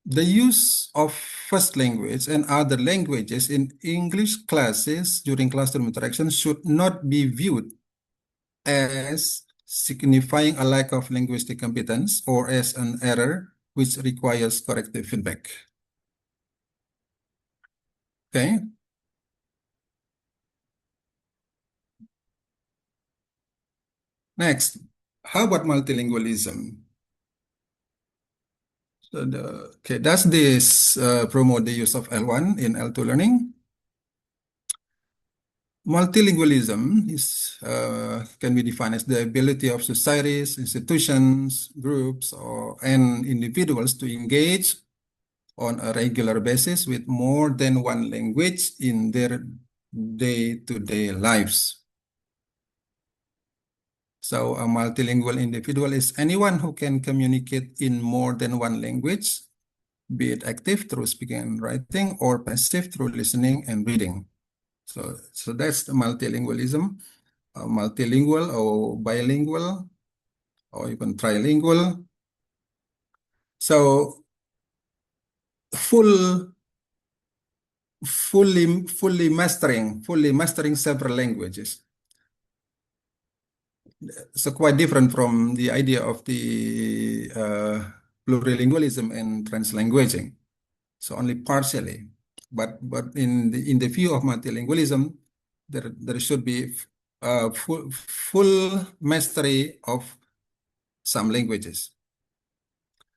the use of first language and other languages in English classes during classroom interaction should not be viewed as signifying a lack of linguistic competence or as an error which requires corrective feedback. Okay. Next, how about multilingualism? So does this promote the use of L1 in L2 learning? Multilingualism can be defined as the ability of societies, institutions, groups, and individuals to engage on a regular basis with more than one language in their day-to-day lives. So a multilingual individual is anyone who can communicate in more than one language, be it active through speaking and writing or passive through listening and reading. So that's the multilingualism, multilingual or bilingual or even trilingual. So fully mastering several languages. So quite different from the idea of the plurilingualism and translanguaging. So only partially, but in the view of multilingualism, there should be full mastery of some languages.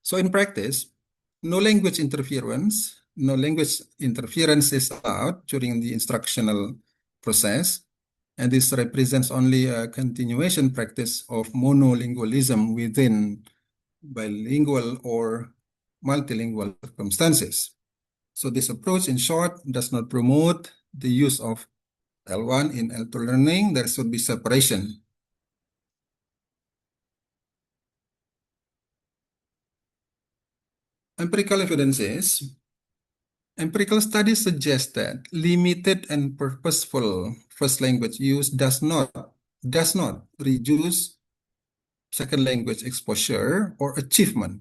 So in practice, no language interference is allowed during the instructional process, and this represents only a continuation practice of monolingualism within bilingual or multilingual circumstances. So this approach, in short, does not promote the use of L1 in L2 learning. There should be separation. Empirical studies suggest that limited and purposeful first language use does not reduce second language exposure or achievement.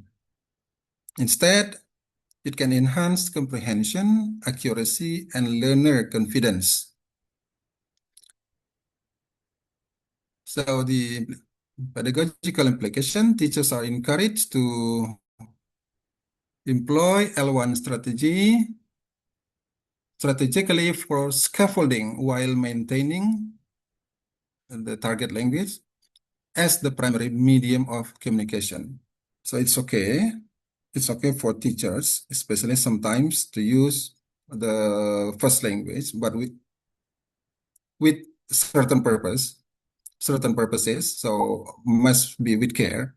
Instead, it can enhance comprehension, accuracy, and learner confidence. So the pedagogical implication, teachers are encouraged to employ L1 strategically for scaffolding while maintaining the target language as the primary medium of communication. So it's okay for teachers, especially sometimes, to use the first language, but with certain purposes, so must be with care.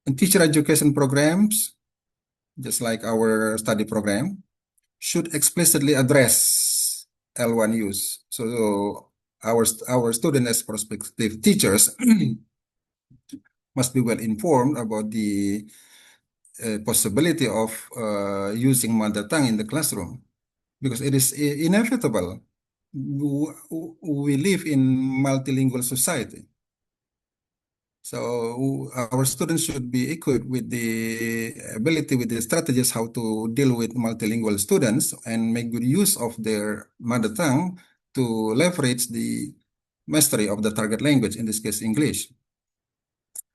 And teacher education programs, just like our study program, should explicitly address L1 use. So our students as prospective teachers must be well informed about the possibility of using mother tongue in the classroom, because it is inevitable. We live in multilingual society. So our students should be equipped with the ability, with the strategies how to deal with multilingual students and make good use of their mother tongue to leverage the mastery of the target language, in this case, English.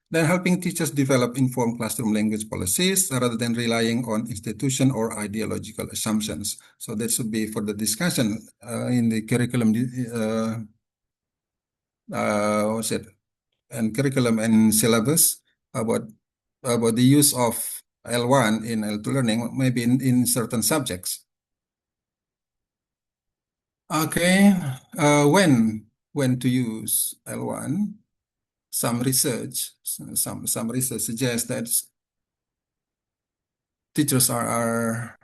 Then helping teachers develop informed classroom language policies rather than relying on institution or ideological assumptions. So that should be for the discussion in the curriculum. What's it? And curriculum and syllabus about the use of L1 in L2 learning, maybe in certain subjects. Okay, when to use L1? some research suggests that teachers are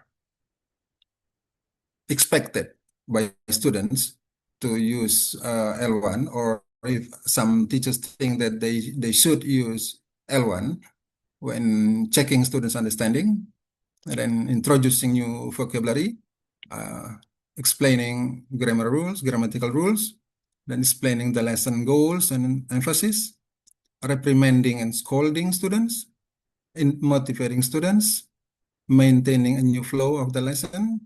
expected by students to use L1, or if some teachers think that they should use L1 when checking students' understanding, and then introducing new vocabulary, uh, explaining grammatical rules, then explaining the lesson goals and emphasis, reprimanding and scolding students, in motivating students, maintaining a new flow of the lesson,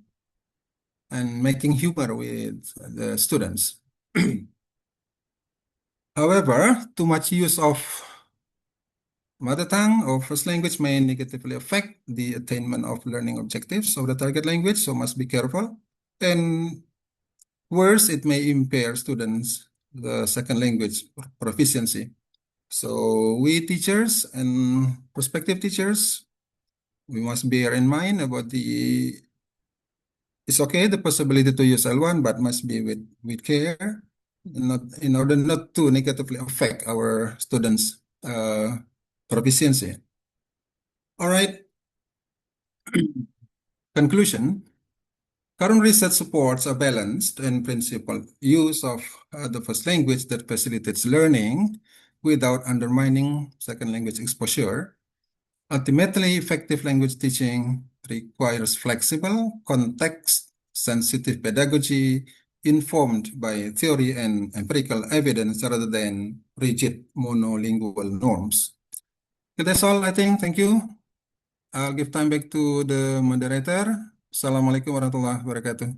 and making humor with the students. However, too much use of mother tongue or first language may negatively affect the attainment of learning objectives of the target language, so must be careful. And worse, it may impair students' the second language proficiency. So we teachers and prospective teachers, we must bear in mind about it's okay the possibility to use L1, but must be with care, not in order not to negatively affect our students' proficiency. All right. Conclusion. Current research supports a balanced and principled use of the first language that facilitates learning without undermining second language exposure. Ultimately, effective language teaching requires flexible, context-sensitive pedagogy informed by theory and empirical evidence rather than rigid monolingual norms. Okay, that's all, I think. Thank you. I'll give time back to the moderator. Assalamualaikum warahmatullahi wabarakatuh.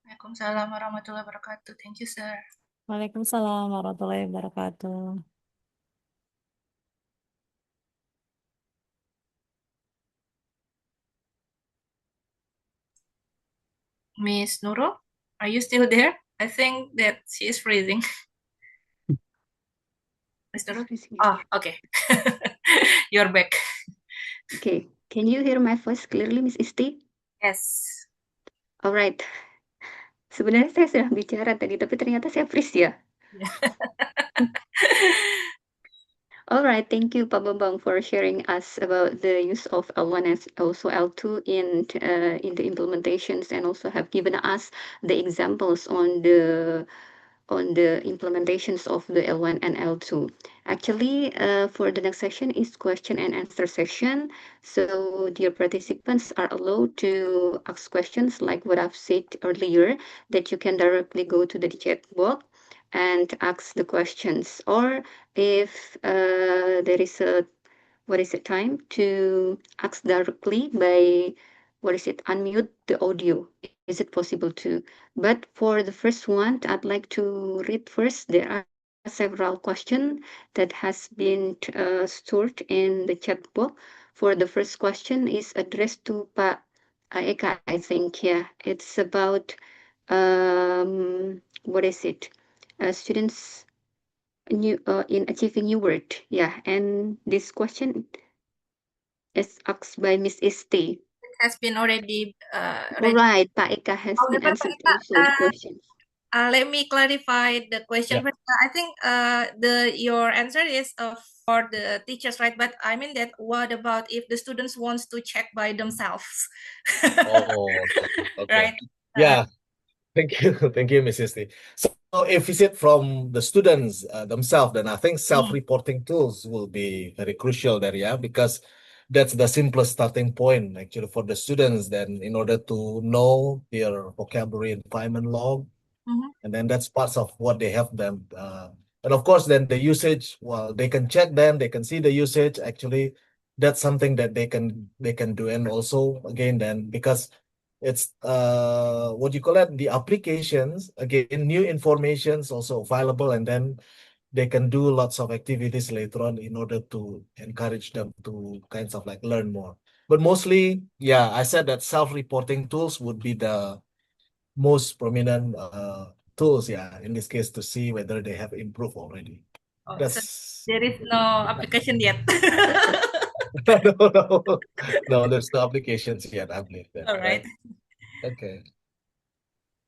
Waalaikumsalam warahmatullahi wabarakatuh. Thank you, sir. Waalaikumsalam warahmatullahi wabarakatuh. Miss Nurul, are you still there? I think that she is freezing. Miss Nurul? Oh, okay. You're back. Okay, can you hear my voice clearly, Miss Isti? Yes. Alright. Sebenarnya saya sudah bicara tadi, tapi ternyata saya freeze ya. Alright, thank you, Pak Bambang, for sharing us about the use of L1 and also L2 in the implementations, and also have given us the examples on the implementations of the L1 and L2. Actually, for the next session is question and answer session. So dear participants are allowed to ask questions like what I've said earlier, that you can directly go to the chat box and ask the questions. Or if there is a time to ask directly by unmute the audio. Is it possible to? But for the first one, I'd like to read first. There are several questions that has been stored in the chat box. For the first question is addressed to Pak Eka, I think. Yeah, it's about students new in achieving new word. Yeah, and this question is asked by Miss Isti. It has been already All right, Pak Eka has been However, answered Pak Eka, also the questions. let me clarify the question. Yeah. I think your answer is for the teachers, right? But I mean that what about if the students wants to check by themselves? Oh, okay. Right. Yeah. Thank you. Thank you, Mrs. T. So if it's it from the students themselves, then I think self-reporting tools will be very crucial there, yeah, because that's the simplest starting point actually for the students. Then in order to know their vocabulary and refinement log, and then that's parts of what they have them. And of course, then the usage, well, they can check them, they can see the usage. Actually, that's something that they can do. And also, again, then because it's what you call it, the applications, again, new informations also available, and then they can do lots of activities later on in order to encourage them to kinds of like learn more. But mostly, yeah, I said that self-reporting tools would be the most prominent tools, yeah, in this case to see whether they have improved already. Oh, That's so there is no application yet. no, there's no applications yet, I believe that. All right. Okay.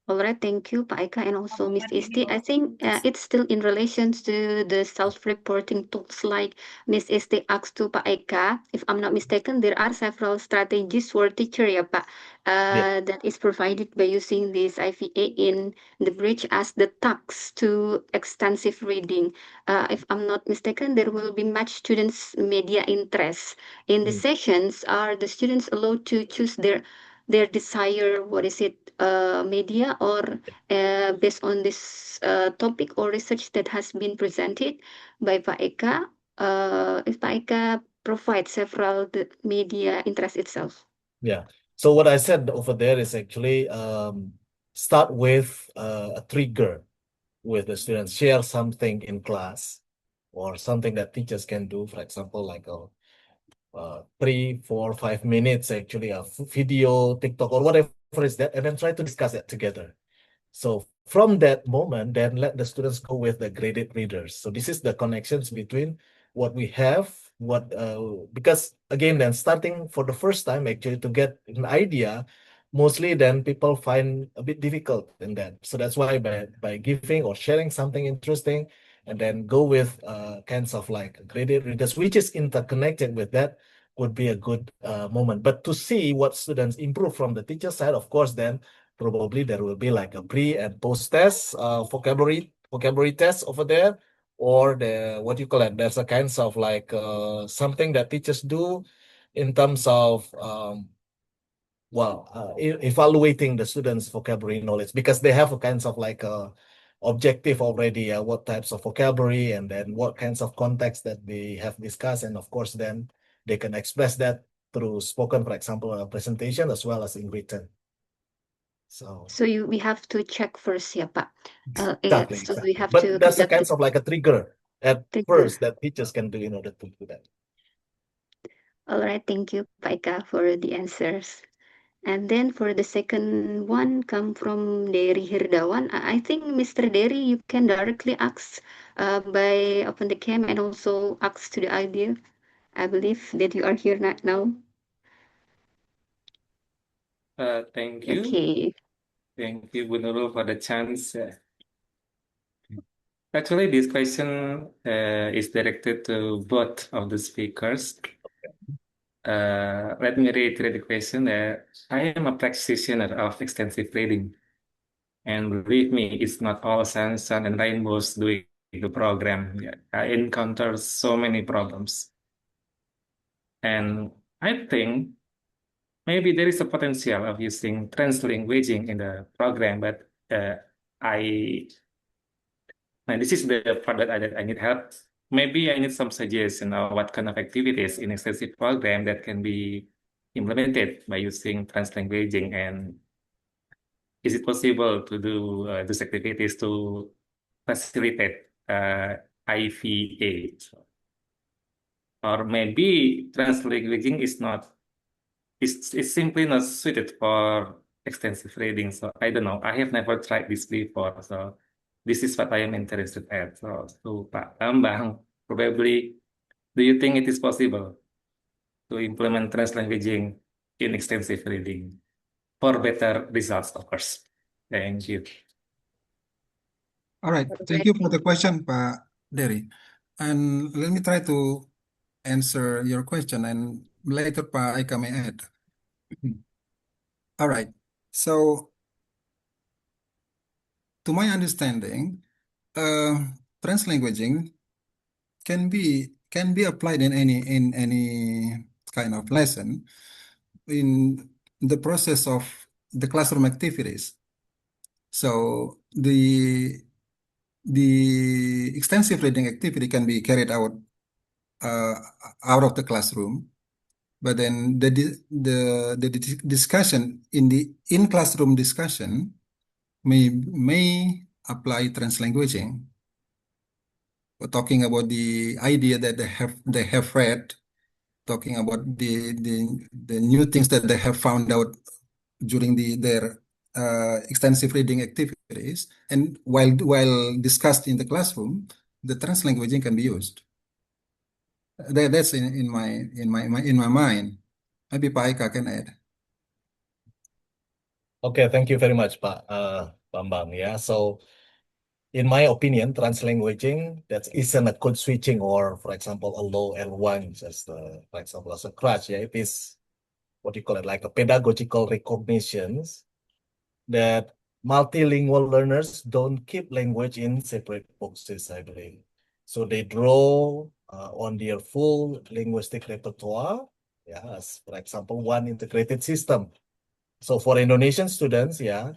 All right, thank you, Pak Eka, and also Miss Isti. I think it's still in relation to the self-reporting tools like Miss Isti asked to Pak Eka. If I'm not mistaken, there are several strategies for teacher, ya, Pak, Yeah. that is provided by using this IVA in the bridge as the task to extensive reading. If I'm not mistaken, there will be much students' media interest. In the Mm. sessions, are the students allowed to choose their desire, what is it, media, or based on this topic or research that has been presented by Pak Eka, if Pak Eka provides several the media interest itself. Yeah. So what I said over there is actually start with a trigger with the students, share something in class or something that teachers can do, for example, like a 3, 4, 5 minutes, actually, a video, TikTok, or whatever is that, and then try to discuss it together. So from that moment, then let the students go with the graded readers. So this is the connections between what we have, because again, then starting for the first time, actually, to get an idea, mostly then people find a bit difficult in that. So that's why by giving or sharing something interesting, and then go with kinds of like graded readers, which is interconnected with that, would be a good moment. But to see what students improve from the teacher side, of course, then probably there will be like a pre and post test, vocabulary test over there, or the what you call it. There's a kinds of like something that teachers do in terms of evaluating the students' vocabulary knowledge, because they have a kinds of like objective already, what types of vocabulary and then what kinds of context that they have discussed, and of course then they can express that through spoken, for example, a presentation as well as in written. So We have to check first, ya, Pak. exactly. So we have But to that's a conduct kinds of like a trigger at trigger. first that teachers can do in order to do that. All right, thank you, Pak Eka, for the answers. And then for the second one, come from Dery Hirdawan. I think Mr. Dery, you can directly ask by open the cam and also ask to the idea. I believe that you are here now. Thank you. Okay. Thank you, Bu Nurul, for the chance. Actually, this question is directed to both of the speakers. Let me reiterate the question. I am a practitioner of extensive reading. And believe me, it's not all sunshine and rainbows doing the program. I encounter so many problems. And I think maybe there is a potential of using translanguaging in the program, but this is the part that I need help. Maybe I need some suggestion of what kind of activities in extensive program that can be implemented by using translanguaging, and is it possible to do these activities to facilitate IVA? Or maybe translanguaging is not, it's simply not suited for extensive reading. So I don't know. I have never tried this before. So this is what I am interested at. So to Pak Bambang, probably, do you think it is possible to implement translanguaging in extensive reading for better results, of course? Thank you. All right. Thank you for the question, Pak Dery. And let me try to answer your question, and later Pak Eka may add. All right. So, to my understanding, translanguaging can be applied in any kind of lesson in the process of the classroom activities. So the extensive reading activity can be carried uh, out of the classroom, but then the discussion in classroom discussion may apply translanguaging. We're talking about the idea that they have read, talking about the new things that they have found out during their extensive reading activities, and while discussed in the classroom, the translanguaging can be used. That's in my mind. Maybe Pak Eka can add. Okay, thank you very much, Pak. Bambang. Yeah. So in my opinion, translanguaging that isn't a code switching or, for example, a low L1, just for example, as a crutch. Yeah, it is what you call it, like a pedagogical recognitions that multilingual learners don't keep language in separate boxes, I believe. So they draw on their full linguistic repertoire, yeah, as for example, one integrated system. So for Indonesian students, yeah,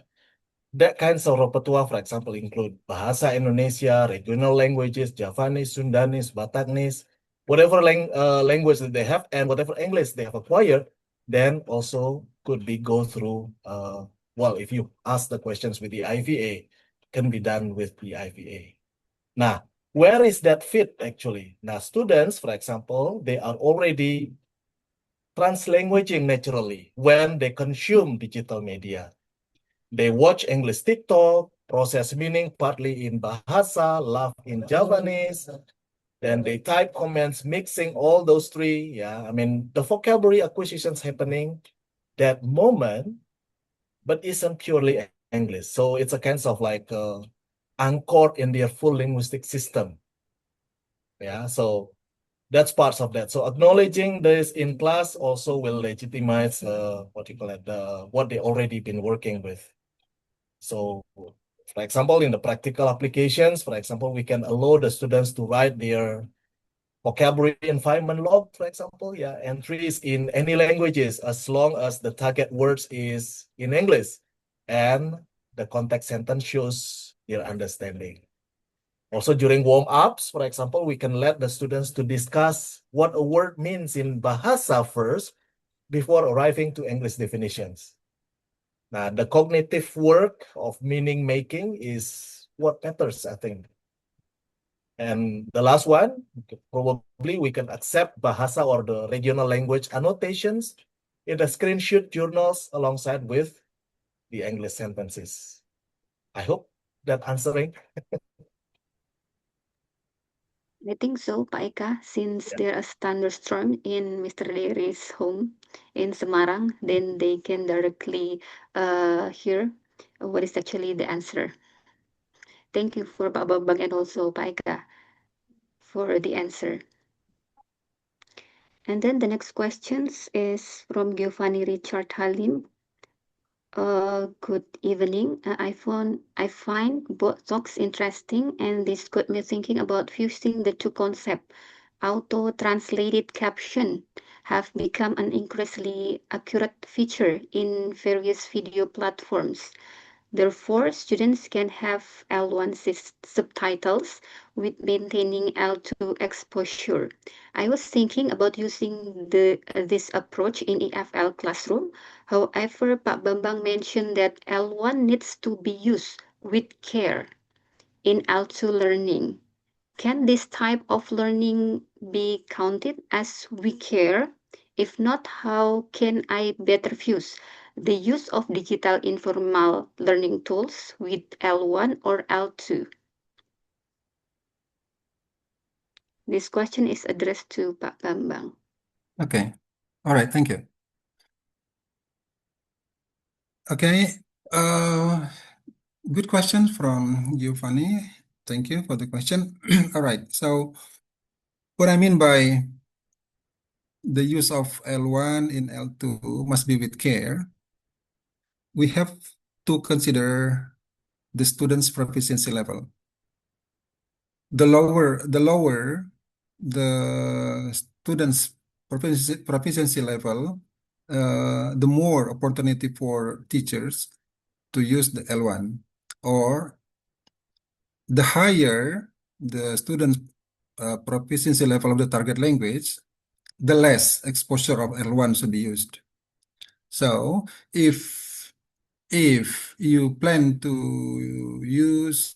that kinds of repertoire, for example, include Bahasa Indonesia, regional languages, Javanese, Sundanese, Bataknese, whatever language that they have and whatever English they have acquired, then also could be go through, well, if you ask the questions with the IVA, can be done with the IVA. Now, where is that fit actually? Now, students, for example, they are already translanguaging naturally when they consume digital media. They watch English TikTok, process meaning partly in Bahasa, laugh in Javanese, then they type comments mixing all those three. Yeah, I mean, the vocabulary acquisition's happening that moment, but isn't purely English. So it's a kind of like anchored in their full linguistic system. Yeah, so that's parts of that. So acknowledging this in class also will legitimize what you call it, what they already been working with. So, for example, in the practical applications, for example, we can allow the students to write their vocabulary environment log, for example, yeah, entries in any languages as long as the target words is in English and the context sentence shows their understanding. Also during warm-ups, for example, we can let the students to discuss what a word means in Bahasa first before arriving to English definitions. Now, the cognitive work of meaning making is what matters, I think. And the last one, probably we can accept Bahasa or the regional language annotations in the screenshot journals alongside with the English sentences. I hope that answering. I think so, Pak Eka, since Yeah. there is thunderstorm in Mr. Lery's home in Semarang, then they can directly hear what is actually the answer. Thank you for Pak Bambang and also Pak Eka for the answer. And then the next questions is from Giovanni Richard Halim. Good evening. I find both talks interesting, and this got me thinking about fusing the two concepts. Auto-translated caption have become an increasingly accurate feature in various video platforms. Therefore, students can have L1 subtitles with maintaining L2 exposure. I was thinking about using this approach in EFL classroom. However, Pak Bambang mentioned that L1 needs to be used with care in L2 learning. Can this type of learning be counted as we care? If not, how can I better fuse the use of digital informal learning tools with L1 or L2? This question is addressed to Pak Bambang. Okay. All right. Thank you. Okay. Good question from Giovanni. Thank you for the question. All right. So what I mean by the use of L1 in L2 must be with care, we have to consider the student's proficiency level. The lower the student's proficiency level, the more opportunity for teachers to use the L1, or the higher the student's proficiency level of the target language, the less exposure of L1 should be used. So if you plan to use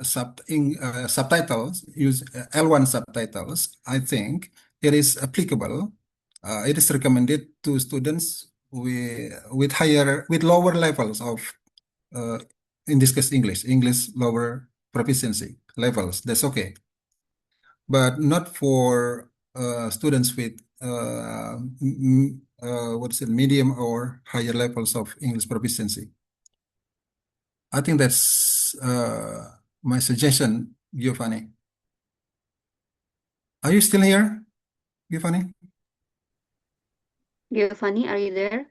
subtitles, use L1 subtitles, I think it is applicable. It is recommended to students with lower levels of, in this case, English lower proficiency levels. That's okay, but not for students with what is it, medium or higher levels of English proficiency. I think that's my suggestion, Giovanni. Are you still here, Giovanni? Giovanni, are you there?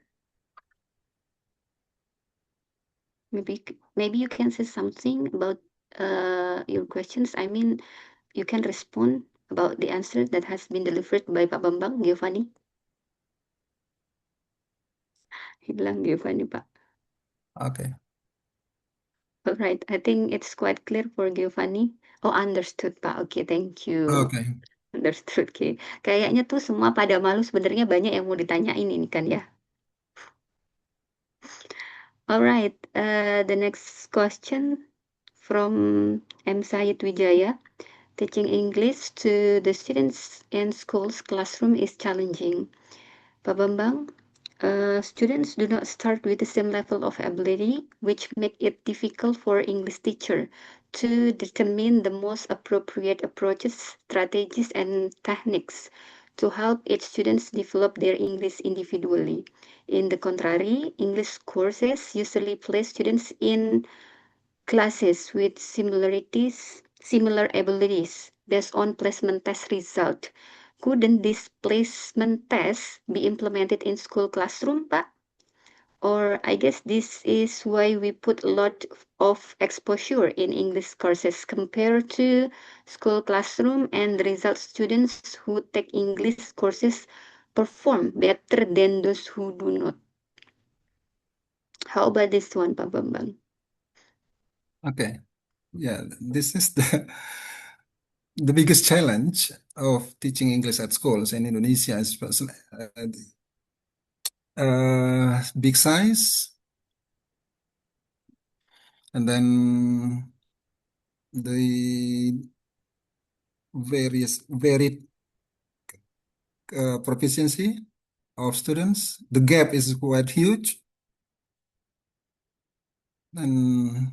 Maybe you can say something about your questions. I mean, you can respond about the answer that has been delivered by Pak Bambang, Giovanni. Hilang Giovanni, Pak. Okay. All right, I think it's quite clear for Giovanni. Oh, understood, Pak. Okay, thank you. Okay. Understood, okay. Kayaknya tuh semua pada malu sebenarnya banyak yang mau ditanyain ini kan ya. All right, the next question from M. Syed Wijaya. Teaching English to the students in schools classroom is challenging. Pak Bambang, students do not start with the same level of ability, which make it difficult for English teacher to determine the most appropriate approaches, strategies, and techniques to help each students develop their English individually. In the contrary, English courses usually place students in classes with similar abilities based on placement test result. Couldn't this placement test be implemented in school classroom, Pak? Or I guess this is why we put a lot of exposure in English courses compared to school classroom, and the result students who take English courses perform better than those who do not. How about this one, Pak Bambang? Okay. Yeah, this is the biggest challenge of teaching English at schools in Indonesia, especially big size, and then the varied proficiency of students. The gap is quite huge, and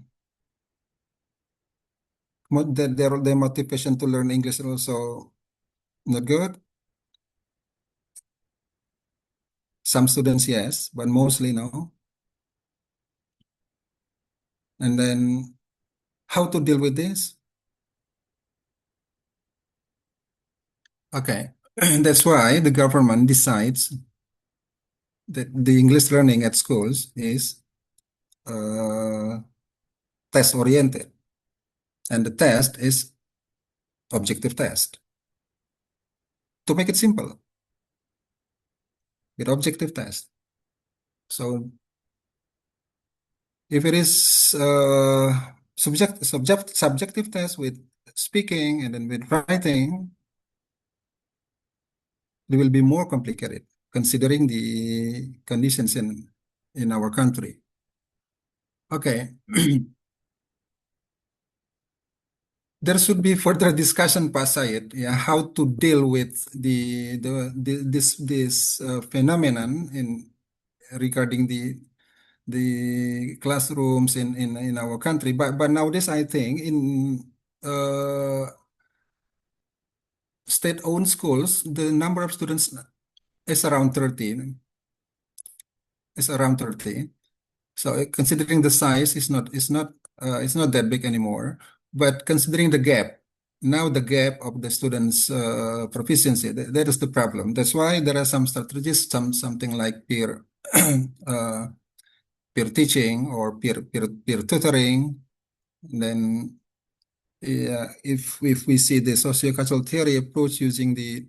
their motivation to learn English is also not good. Some students, yes, but mostly no. And then how to deal with this? Okay, and that's why the government decides that the English learning at schools is test oriented, and the test is objective test. To make it simple, with objective test. So if it is subjective test with speaking and then with writing, it will be more complicated considering the conditions in our country. Okay. There should be further discussion, Pak Syed, yeah, how to deal with this phenomenon regarding the classrooms in our country. But nowadays, I think in state-owned schools, the number of students is around 30. Is around 30. So considering the size is not that big anymore. But considering the gap, now the gap of the students' proficiency, that is the problem. That's why there are some strategies, something like uh, peer teaching or peer tutoring. Then, yeah, if we see the sociocultural theory approach using the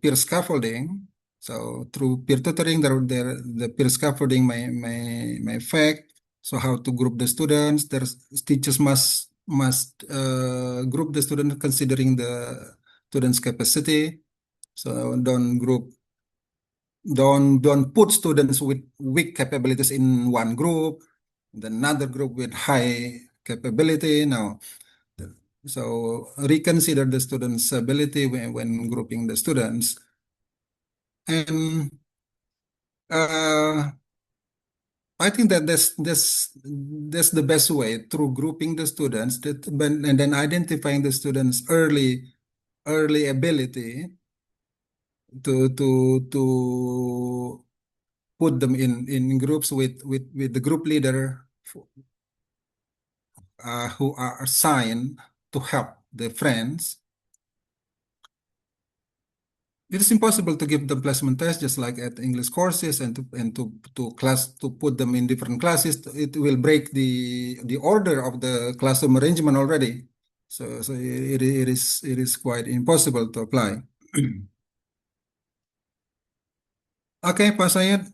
peer scaffolding, so through peer tutoring, the peer scaffolding may affect. So how to group the students? There's teachers must group the students considering the students' capacity. So don't put students with weak capabilities in one group, then another group with high capability. Now, so reconsider the students' ability when grouping the students. And I think that that's the best way through grouping the students and then identifying the students' early ability to put them in groups with the group leader who are assigned to help the friends, it is impossible to give them placement tests just like at English courses and to put them in different classes. It will break the order of the classroom arrangement already. So it is quite impossible to apply. Okay, Pak Sayed.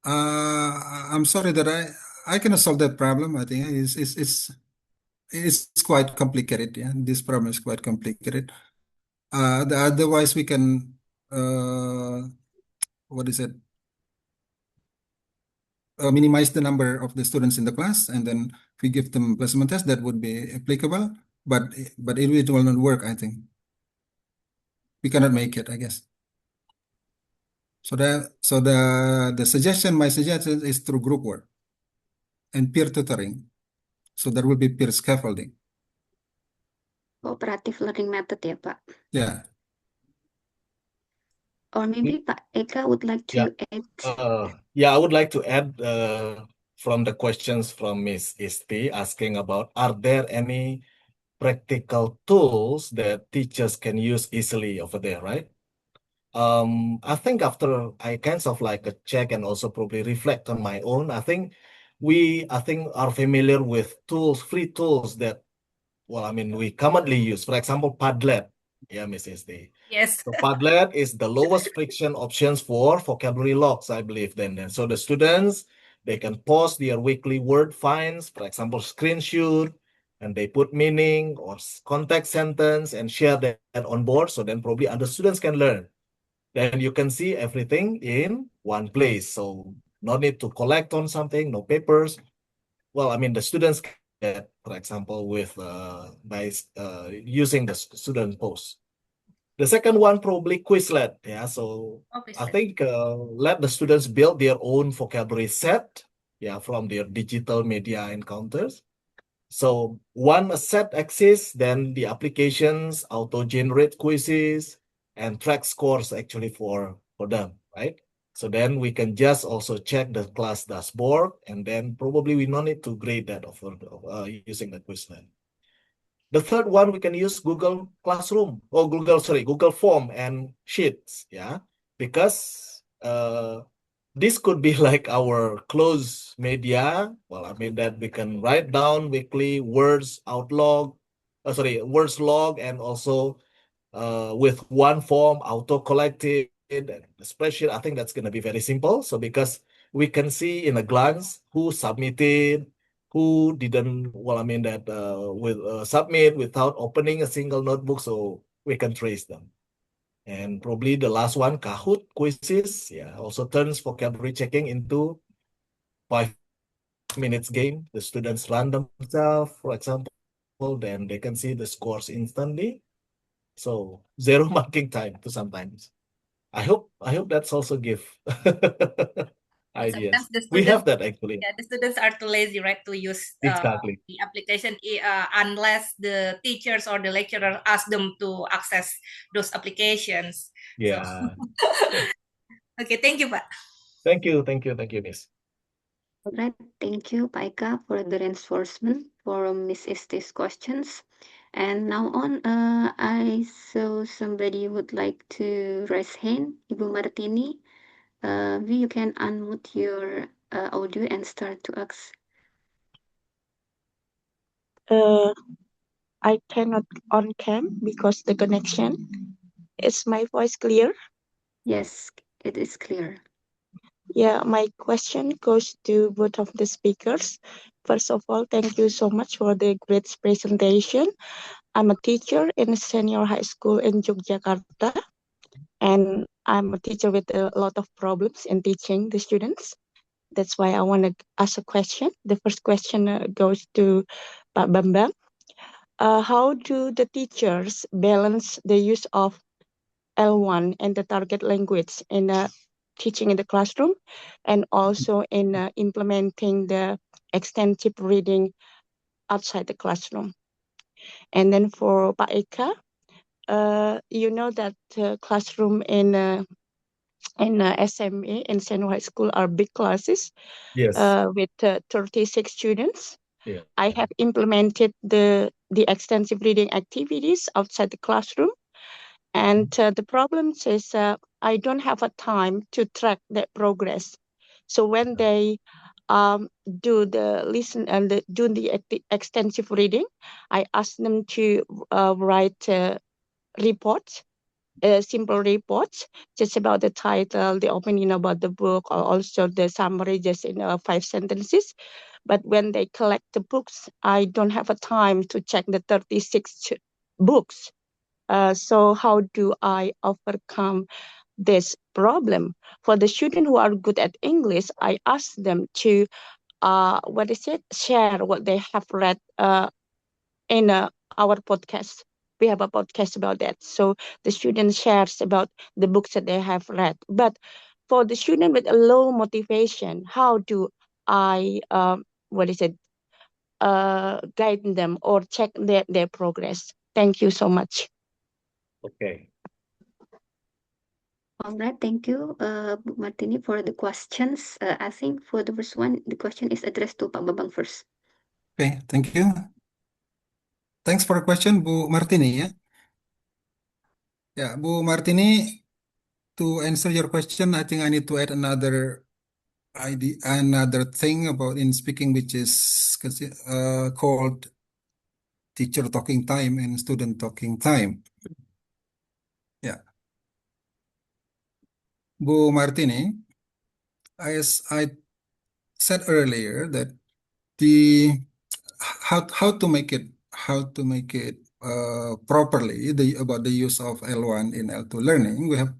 I'm sorry that I cannot solve that problem. I think it's quite complicated. Yeah, this problem is quite complicated. Otherwise, we can what is it? Minimize the number of the students in the class, and then if we give them placement test, that would be applicable. But it will not work. I think we cannot make it, I guess. So the suggestion, my suggestion is through group work and peer tutoring. So there will be peer scaffolding. Cooperative learning method ya, Pak. Yeah. Or maybe Pak Eka would like to add. Yeah, I would like to add from the questions from Miss Isti asking about, are there any practical tools that teachers can use easily over there, right? I think after I kind of like a check and also probably reflect on my own, I think are familiar with tools, free tools that, well, I mean, we commonly use. For example, Padlet. Yeah, Miss Isti. Yes. So Padlet is the lowest friction options for vocabulary logs, I believe. Then, so the students, they can post their weekly word finds, for example, screenshot, and they put meaning or context sentence and share that on board. So then probably other students can learn. Then you can see everything in one place. So no need to collect on something, no papers. Well, I mean, the students get, for example, with by using the student post. The second one probably Quizlet. Yeah, so I think let the students build their own vocabulary set. Yeah, from their digital media encounters. So one set exists, then the applications auto-generate quizzes and track scores actually for them, right? So then we can just also check the class dashboard, and then probably we don't need to grade that using the Quizlet. The third one, we can use Google Classroom or Google Form and Sheets, yeah, because this could be like our closed media. Well, I mean that we can write down weekly words words log, and also with one form auto-collected and the spreadsheet. I think that's going to be very simple. So because we can see in a glance who submitted, who didn't, well, I mean that with submit without opening a single notebook, so we can trace them. And probably the last one, Kahoot quizzes, yeah, also turns vocabulary checking into 5 minutes game. The students run themselves, for example, then they can see the scores instantly. So zero marking time to sometimes. I hope that's also give ideas. Sometimes the students, We have that actually. Yeah, the students are too lazy, right, to use Exactly. the application unless the teachers or the lecturer ask them to access those applications. Yeah. So, okay, thank you, Pak. Thank you, Miss. Right, thank you, Pak Eka, for the reinforcement for Miss Esti's questions. And now on, I saw somebody would like to raise hand, Ibu Martini. You can unmute your audio and start to ask. I cannot on cam because the connection. Is my voice clear? Yes, it is clear. Yeah, my question goes to both of the speakers. First of all, thank you so much for the great presentation. I'm a teacher in a senior high school in Yogyakarta, and I'm a teacher with a lot of problems in teaching the students. That's why I want to ask a question. The first question goes to Pak Bambang. How do the teachers balance the use of L1 and the target language in teaching in the classroom, and also in implementing the extensive reading outside the classroom? And then for Pak Eka, you know that classroom in in SMA in senior high school are big classes Yes. with 36 students. Yeah. I have implemented the extensive reading activities outside the classroom, and the problem is I don't have a time to track their progress. So when they do the listen and do the extensive reading, I ask them to write reports, simple reports, just about the title, the opinion about the book, or also the summary, just in 5 sentences. But when they collect the books, I don't have a time to check the 36 books. So how do I overcome this problem? For the students who are good at English, I ask them to share what they have read in our podcast. We have a podcast about that. So the student shares about the books that they have read. But for the student with a low motivation, how do I guide them or check their progress? Thank you so much. Okay. All right, thank you, Bu Martini, for the questions. I think for the first one, the question is addressed to Pak Bambang first. Okay, thank you. Thanks for the question, Bu Martini. Yeah, Bu Martini, to answer your question, I think I need to add another idea, another thing about in speaking, which is called teacher talking time and student talking time. Yeah. Bu Martini, as I said earlier, that the how to make it properly about the use of L1 in L2 learning, we have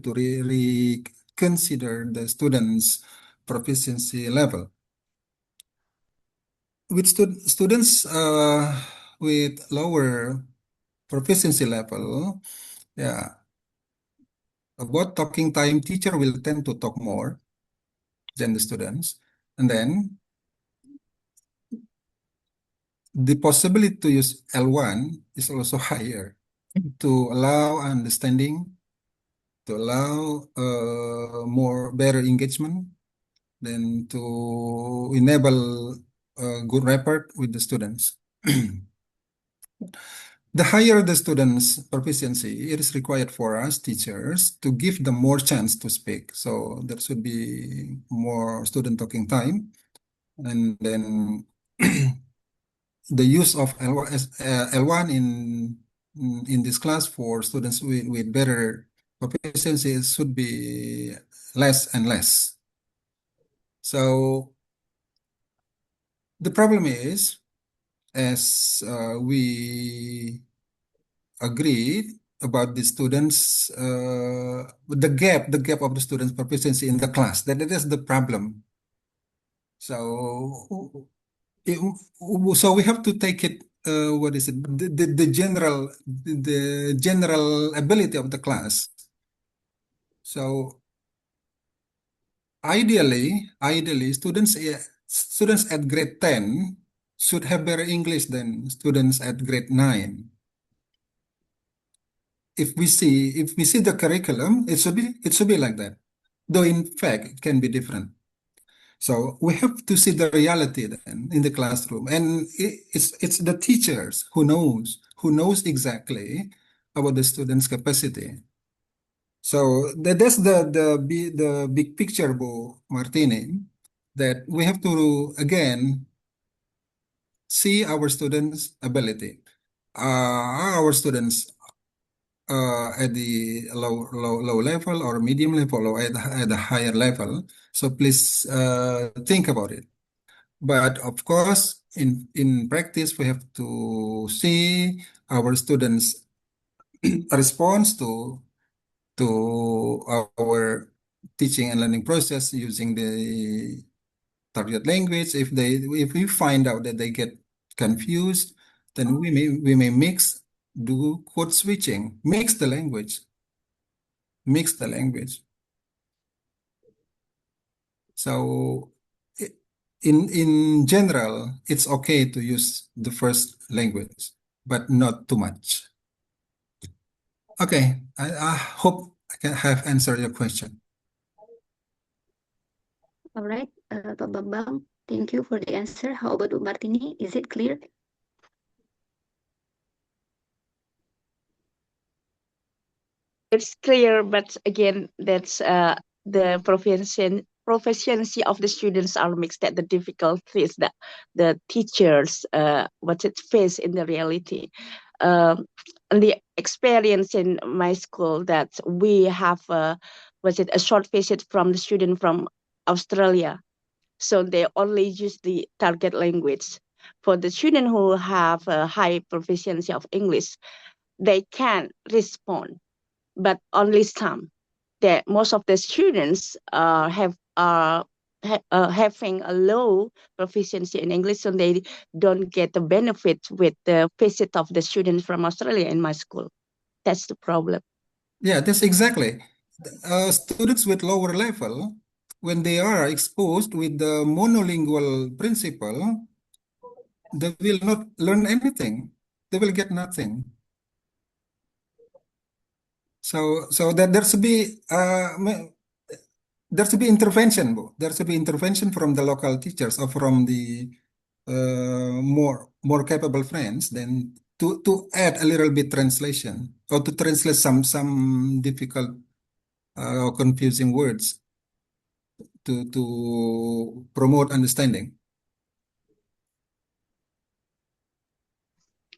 to reconsider the students' proficiency level. With students with lower proficiency level, yeah, about talking time, teacher will tend to talk more than the students, and then the possibility to use L1 is also higher to allow understanding, to allow better engagement, then to enable good rapport with the students. The higher the students' proficiency, it is required for us teachers to give them more chance to speak. So there should be more student talking time, and then the use of L1 in this class for students with better proficiency should be less and less. So the problem is, as we agreed about the students, the gap of the students' proficiency in the class, that is the problem. So so we have to take it. What is it? The general ability of the class. So ideally, students at grade 10 should have better English than students at grade 9. If we see the curriculum, it should be like that. Though in fact it can be different. So we have to see the reality then in the classroom, and it's the teachers who knows exactly about the students' capacity. So that's the big picture, Bu Martini, that we have to again see our students' ability. Our students at the low level or medium level or at a higher level. So please think about it. But of course, in practice, we have to see our students' response to our teaching and learning process using the target language. If we find out that they get confused, then we may do code switching, mix the language. So in general, it's okay to use the first language, but not too much. Okay, I hope have answered your question. All right, Pak Bambang, thank you for the answer. How about Bu Martini? Is it clear? It's clear, but again, that's the proficiency of the students are mixed. That the difficulties that the teachers what it face in the reality. And the experience in my school that we have a short visit from the student from Australia, so they only use the target language. For the student who have a high proficiency of English, they can respond, but only some. That most of the students having a low proficiency in English, so they don't get the benefit with the visit of the students from Australia in my school. That's the problem. Yeah, that's exactly. Students with lower level, when they are exposed with the monolingual principle, they will not learn anything. They will get nothing. So that there should be intervention, Bu. There should be intervention from the local teachers or from the more capable friends, then to add a little bit translation or to translate some difficult or confusing words to promote understanding.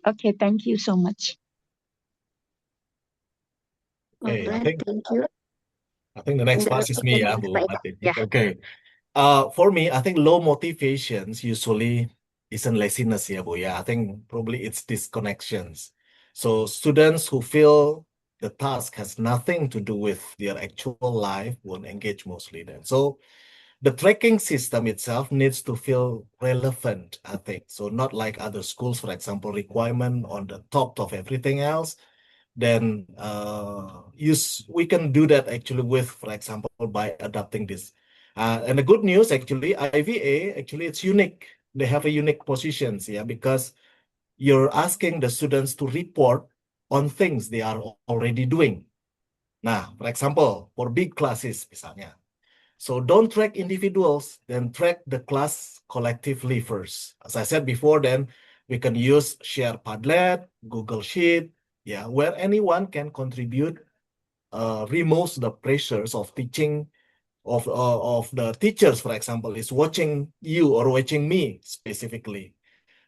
Okay, thank you so much. All Okay, right, thank you. I think the next The part is me, second Bu slide. Martin. Yeah. Okay. For me, I think low motivations usually isn't laziness, yeah, Bu. Yeah, I think probably it's disconnections. So students who feel the task has nothing to do with their actual life won't engage mostly then. So the tracking system itself needs to feel relevant, I think. So not like other schools, for example, requirement on the top of everything else. Then we can do that actually with, for example, by adapting this. And the good news actually, IVA actually it's unique. They have a unique positions, yeah, because you're asking the students to report on things they are already doing. Nah, for example, for big classes misalnya. So don't track individuals, then track the class collectively first. As I said before, then we can use share Padlet, Google Sheet, yeah, where anyone can contribute, removes the pressures of teaching of the teachers, for example, is watching you or watching me specifically.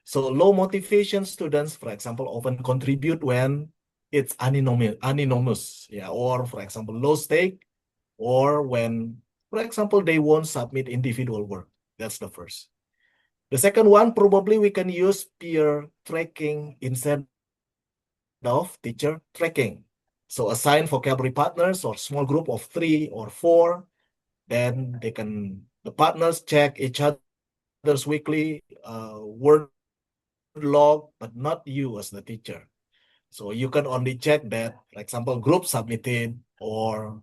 So low motivation students, for example, often contribute when it's anonymous, yeah, or for example, low stake, or when, for example, they won't submit individual work. That's the first. The second one, probably we can use peer tracking instead of teacher tracking. So assign vocabulary partners or small group of 3 or 4, then the partners check each other's weekly word log, but not you as the teacher. So you can only check that, for example, group submitted, or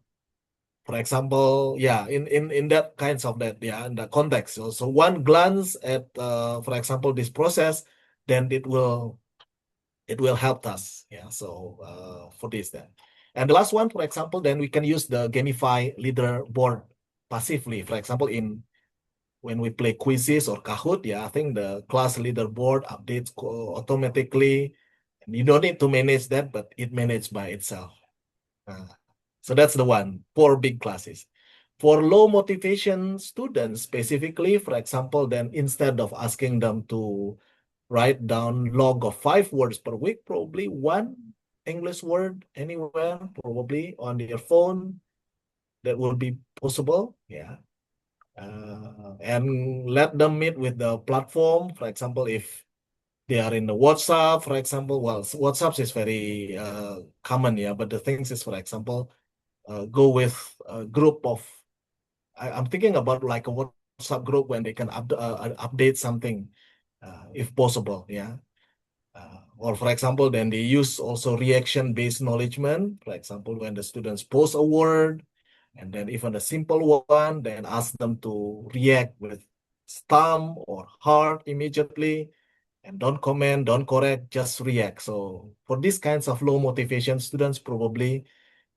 for example, yeah, in that kinds of that, yeah, in the context. So one glance at, for example, this process, then it will help us. Yeah. So for this then. And the last one, for example, then we can use the gamify leaderboard passively. For example, when we play quizzes or Kahoot, yeah, I think the class leaderboard updates automatically. And you don't need to manage that, but it managed by itself. So that's the one for big classes. For low motivation students specifically, for example, then instead of asking them to write down log of 5 words per week, probably one English word anywhere, probably on their phone, that will be possible. Yeah. And let them meet with the platform. For example, if they are in the WhatsApp, for example, well, WhatsApp is very common, yeah. But the things is, for example, go with a group of, I'm thinking about like a WhatsApp group when they can update something, if possible, yeah. Or for example, then they use also reaction-based acknowledgement. For example, when the students post a word, and then even a simple one, then ask them to react with thumb or heart immediately, and don't comment, don't correct, just react. So for these kinds of low motivation students, probably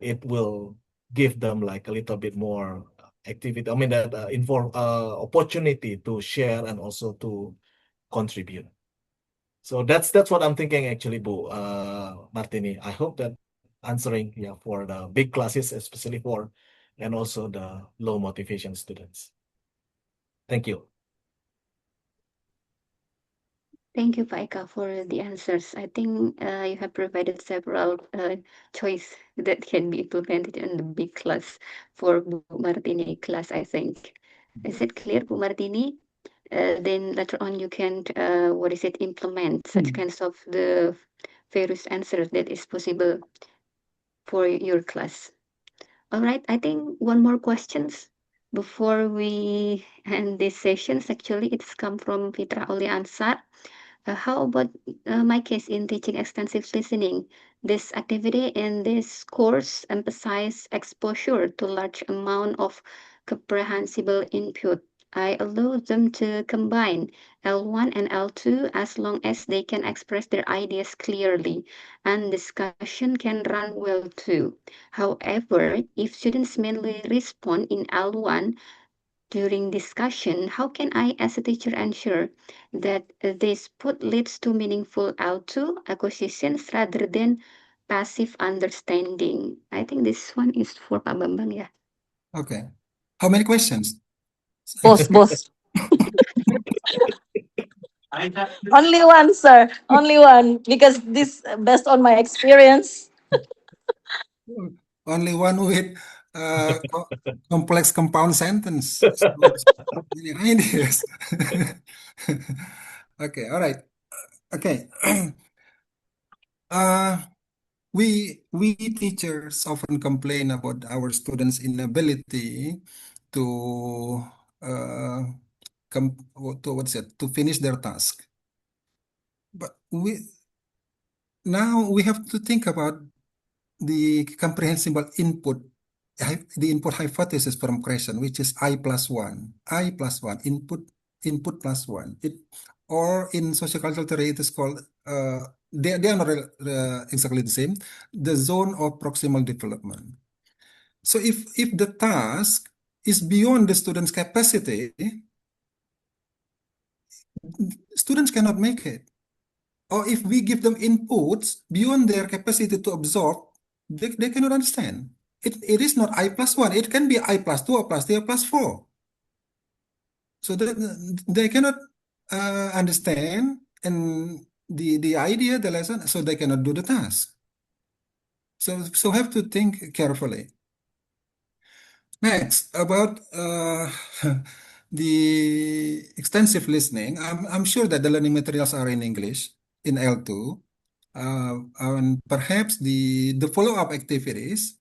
it will give them like a little bit more activity. I mean that opportunity to share and also to contribute. So that's what I'm thinking actually, Bu Martini. I hope that answering for the big classes, especially for and also the low motivation students. Thank you. Thank you, Paika, for the answers. I think you have provided several choice that can be implemented in the big class for Bu Martini class, I think. Is it clear, Bu Martini? Then later on you can, implement such kinds of the various answers that is possible for your class. All right, I think one more questions before we end this sessions. Actually, it's come from Fitra Oli Ansar. How about my case in teaching extensive listening? This activity in this course emphasize exposure to large amount of comprehensible input. I allow them to combine L1 and L2 as long as they can express their ideas clearly, and discussion can run well too. However, if students mainly respond in L1, during discussion, how can I, as a teacher, ensure that this put leads to meaningful L2 acquisitions rather than passive understanding? I think this one is for Pak Bambang, yeah. Okay. How many questions? Boss. Only one, sir. Only one. Because this, based on my experience. Only one with complex compound sentence. So many ideas. Okay, all right. Okay. We teachers often complain about our students' inability to to finish their task. But now we have to think about the comprehensible input, the input hypothesis from question, which is I plus one, input plus one. Or in sociocultural theory, it is called, they are not exactly the same, the zone of proximal development. So if the task is beyond the student's capacity, students cannot make it. Or if we give them inputs beyond their capacity to absorb, they cannot understand. It is not I plus one. It can be I plus two, or plus three, or plus four. So they cannot understand and the idea, the lesson, so they cannot do the task. So have to think carefully. Next, about the extensive listening. I'm sure that the learning materials are in English in L2. And perhaps the follow-up activities,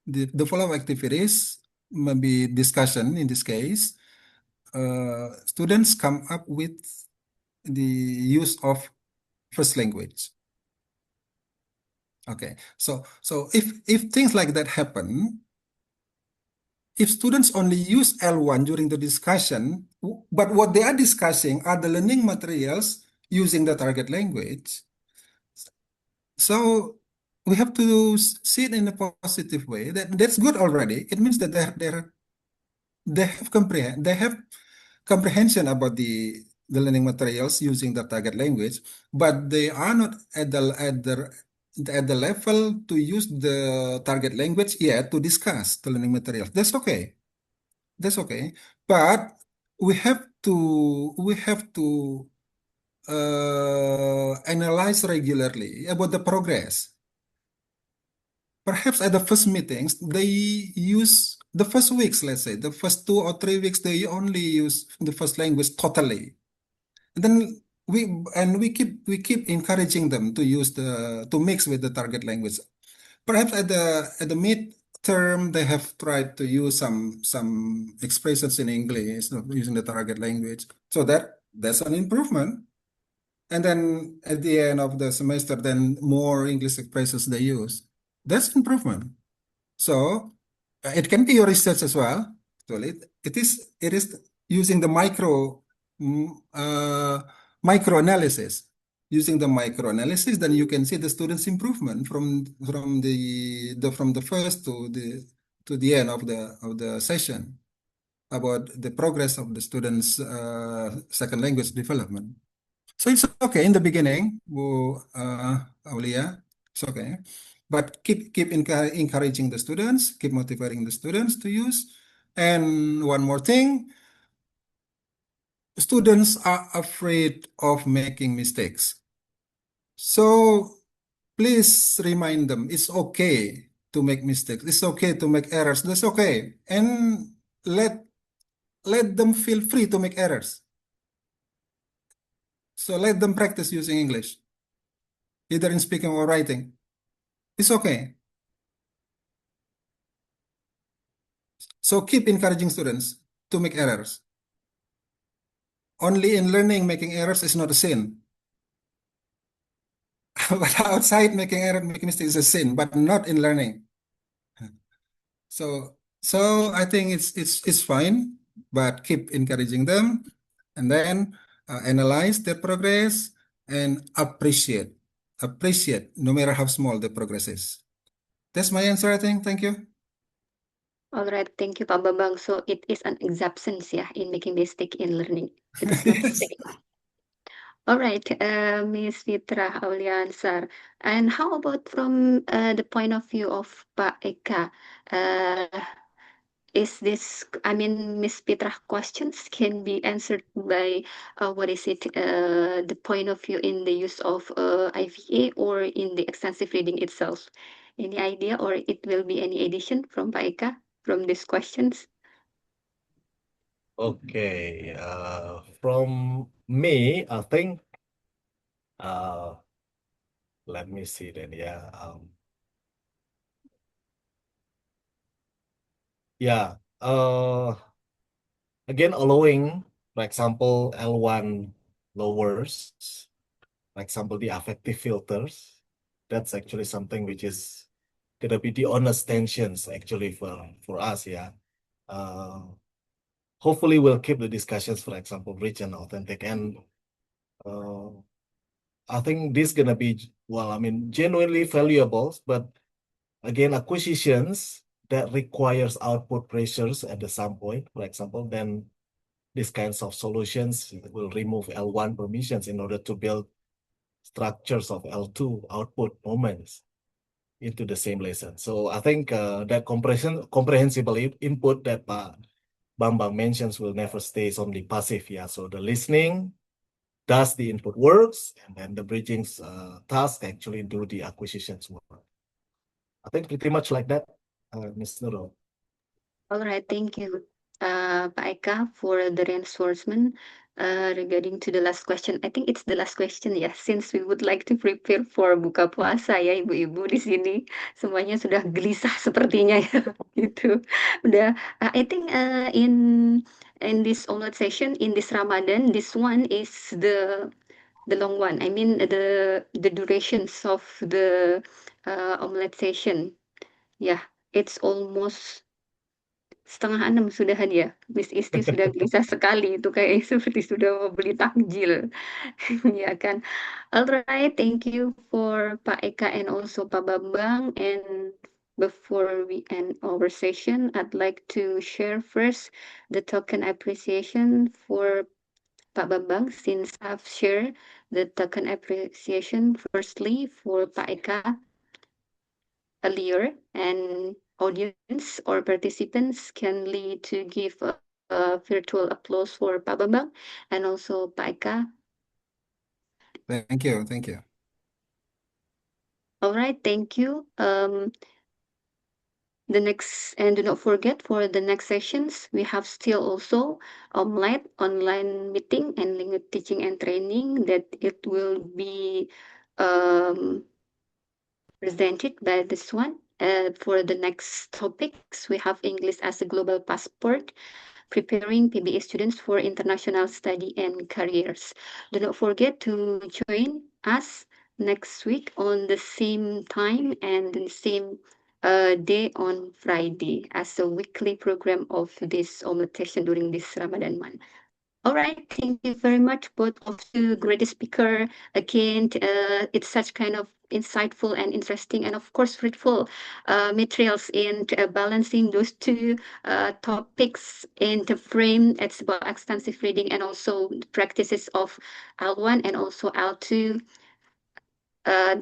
the follow-up activities, maybe discussion in this case, students come up with the use of first language. Okay, so if things like that happen, if students only use L1 during the discussion, but what they are discussing are the learning materials using the target language, so we have to see it in a positive way. That's good already. It means that they have comprehension about the learning materials using the target language, but they are not at the level to use the target language yet to discuss the learning materials. That's okay. That's okay. But we have to analyze regularly about the progress. Perhaps at the first meetings, they use the first weeks, let's say, the first 2 or 3 weeks, they only use the first language totally. And then we keep encouraging them to use to mix with the target language. Perhaps at the mid-term, they have tried to use some expressions in English using the target language. So that's an improvement. And then at the end of the semester, then more English expressions they use. That's improvement. So it can be your research as well. So it is using the micro analysis. using the microanalysis, then you can see the students' improvement from the first to the end of the session about the progress of the students' second language development. So it's okay in the beginning, Bu Aulia. It's okay, but keep encouraging the students, keep motivating the students to use. And one more thing, students are afraid of making mistakes. So please remind them it's okay to make mistakes. It's okay to make errors. That's okay. And let them feel free to make errors. So let them practice using English, either in speaking or writing. It's okay. So keep encouraging students to make errors. Only in learning, making errors is not a sin. But outside, making mistakes is a sin, but not in learning. So I think it's fine, but keep encouraging them, and then analyze their progress and appreciate no matter how small the progress is. That's my answer, I think. Thank you. All right, thank you, Pak Bambang. So it is an exceptions, yeah, in making mistake in learning. It is not a Yes. sin. All right, Miss Fitra Auliansar. And how about from the point of view of Pak Eka? Is this, I mean, Miss Fitra questions can be answered by, the point of view in the use of IVA or in the extensive reading itself? Any idea, or it will be any addition from Pak Eka from these questions? Okay, from me, I think, let me see then, yeah. Yeah, again, allowing, for example, L1 lowers, for example, the affective filters. That's actually something which is gonna be the honest tensions actually for us, yeah. Hopefully we'll keep the discussions, for example, rich and authentic. And I think this gonna be, well, I mean, genuinely valuable, but again, acquisitions that requires output pressures at the some point, for example, then these kinds of solutions will remove L1 permissions in order to build structures of L2 output moments into the same lesson. So I think that comprehensible input that Bambang mentions will never stay only passive. Yeah, so the listening does the input works, and then the bridging task actually do the acquisitions work. I think pretty much like that, Ms. Nurul. All right, thank you, Pak Eka, for the reinforcement regarding to the last question. I think it's the last question ya, since we would like to prepare for buka puasa ya, ibu-ibu di sini semuanya sudah gelisah sepertinya ya, gitu. Udah, I think in this omelet session in this Ramadan, this one is the long one. I mean the durations of the omelet session. Yeah, it's almost setengah 6 sudahan ya. Miss Isti sudah gelisah sekali itu kayak seperti sudah mau beli takjil. Ya kan. Alright, thank you for Pak Eka and also Pak Bambang. And before we end our session, I'd like to share first the token appreciation for Pak Bambang, since I've shared the token appreciation firstly for Pak Eka earlier, and audience or participants can lead to give a virtual applause for Pak Bambang and also Pak Eka. Thank you. Thank you. All right, thank you. The next, and do not forget for the next sessions, we have still also online meeting and language teaching and training that it will be presented by this one. For the next topics, we have English as a global passport, preparing PBA students for international study and careers. Do not forget to join us next week on the same time and the same day on Friday as a weekly program of this omelet session during this Ramadan month. All right, thank you very much, both of you great speaker. Again, it's such kind of insightful and interesting, and of course, fruitful materials in balancing those two topics in the frame. It's about extensive reading and also practices of L1 and also L2.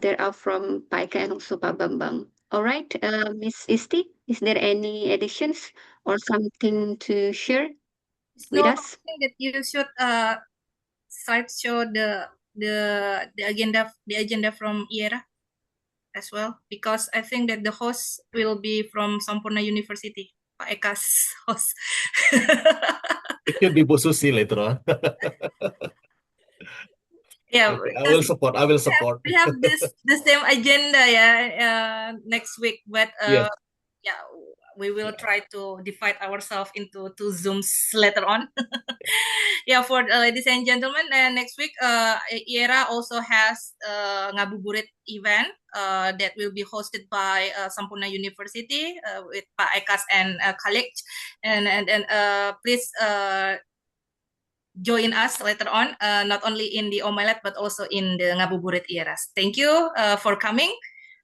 There are from Paika and also Pak Bambang. All right, Miss Isti, is there any additions or something to share with No, I us? think that you should slideshow the agenda from IERA as well, because I think that the host will be from Sampurna University, Pak Eka's host. It could be Bu Susi later on. Yeah, Okay, I because will support. I will support. we have the same agenda, next week, but Yes. yeah, we will try to divide ourselves into two Zooms later on. Yeah, for ladies and gentlemen, next week, IERA also has Ngabuburit event that will be hosted by Sampurna University with Pak Ekas and colleagues, and please join us later on, not only in the Omelet but also in the Ngabuburit IERAs. Thank you for coming.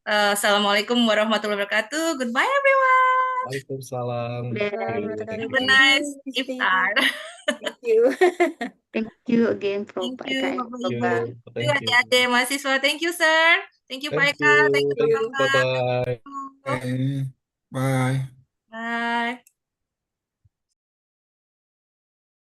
Assalamualaikum warahmatullahi wabarakatuh. Goodbye, everyone. Waalaikumsalam. Thank Have a you. nice iftar. Thank you. Thank you again from Thank Pak you, Eka and Bapak Bapak. Ibu. Thank Thank you, you. adik-adik mahasiswa. Thank you, sir. Thank you, Pak Thank Eka. Thank you. you, Pak Bambang. Bye-bye. Okay. Bye.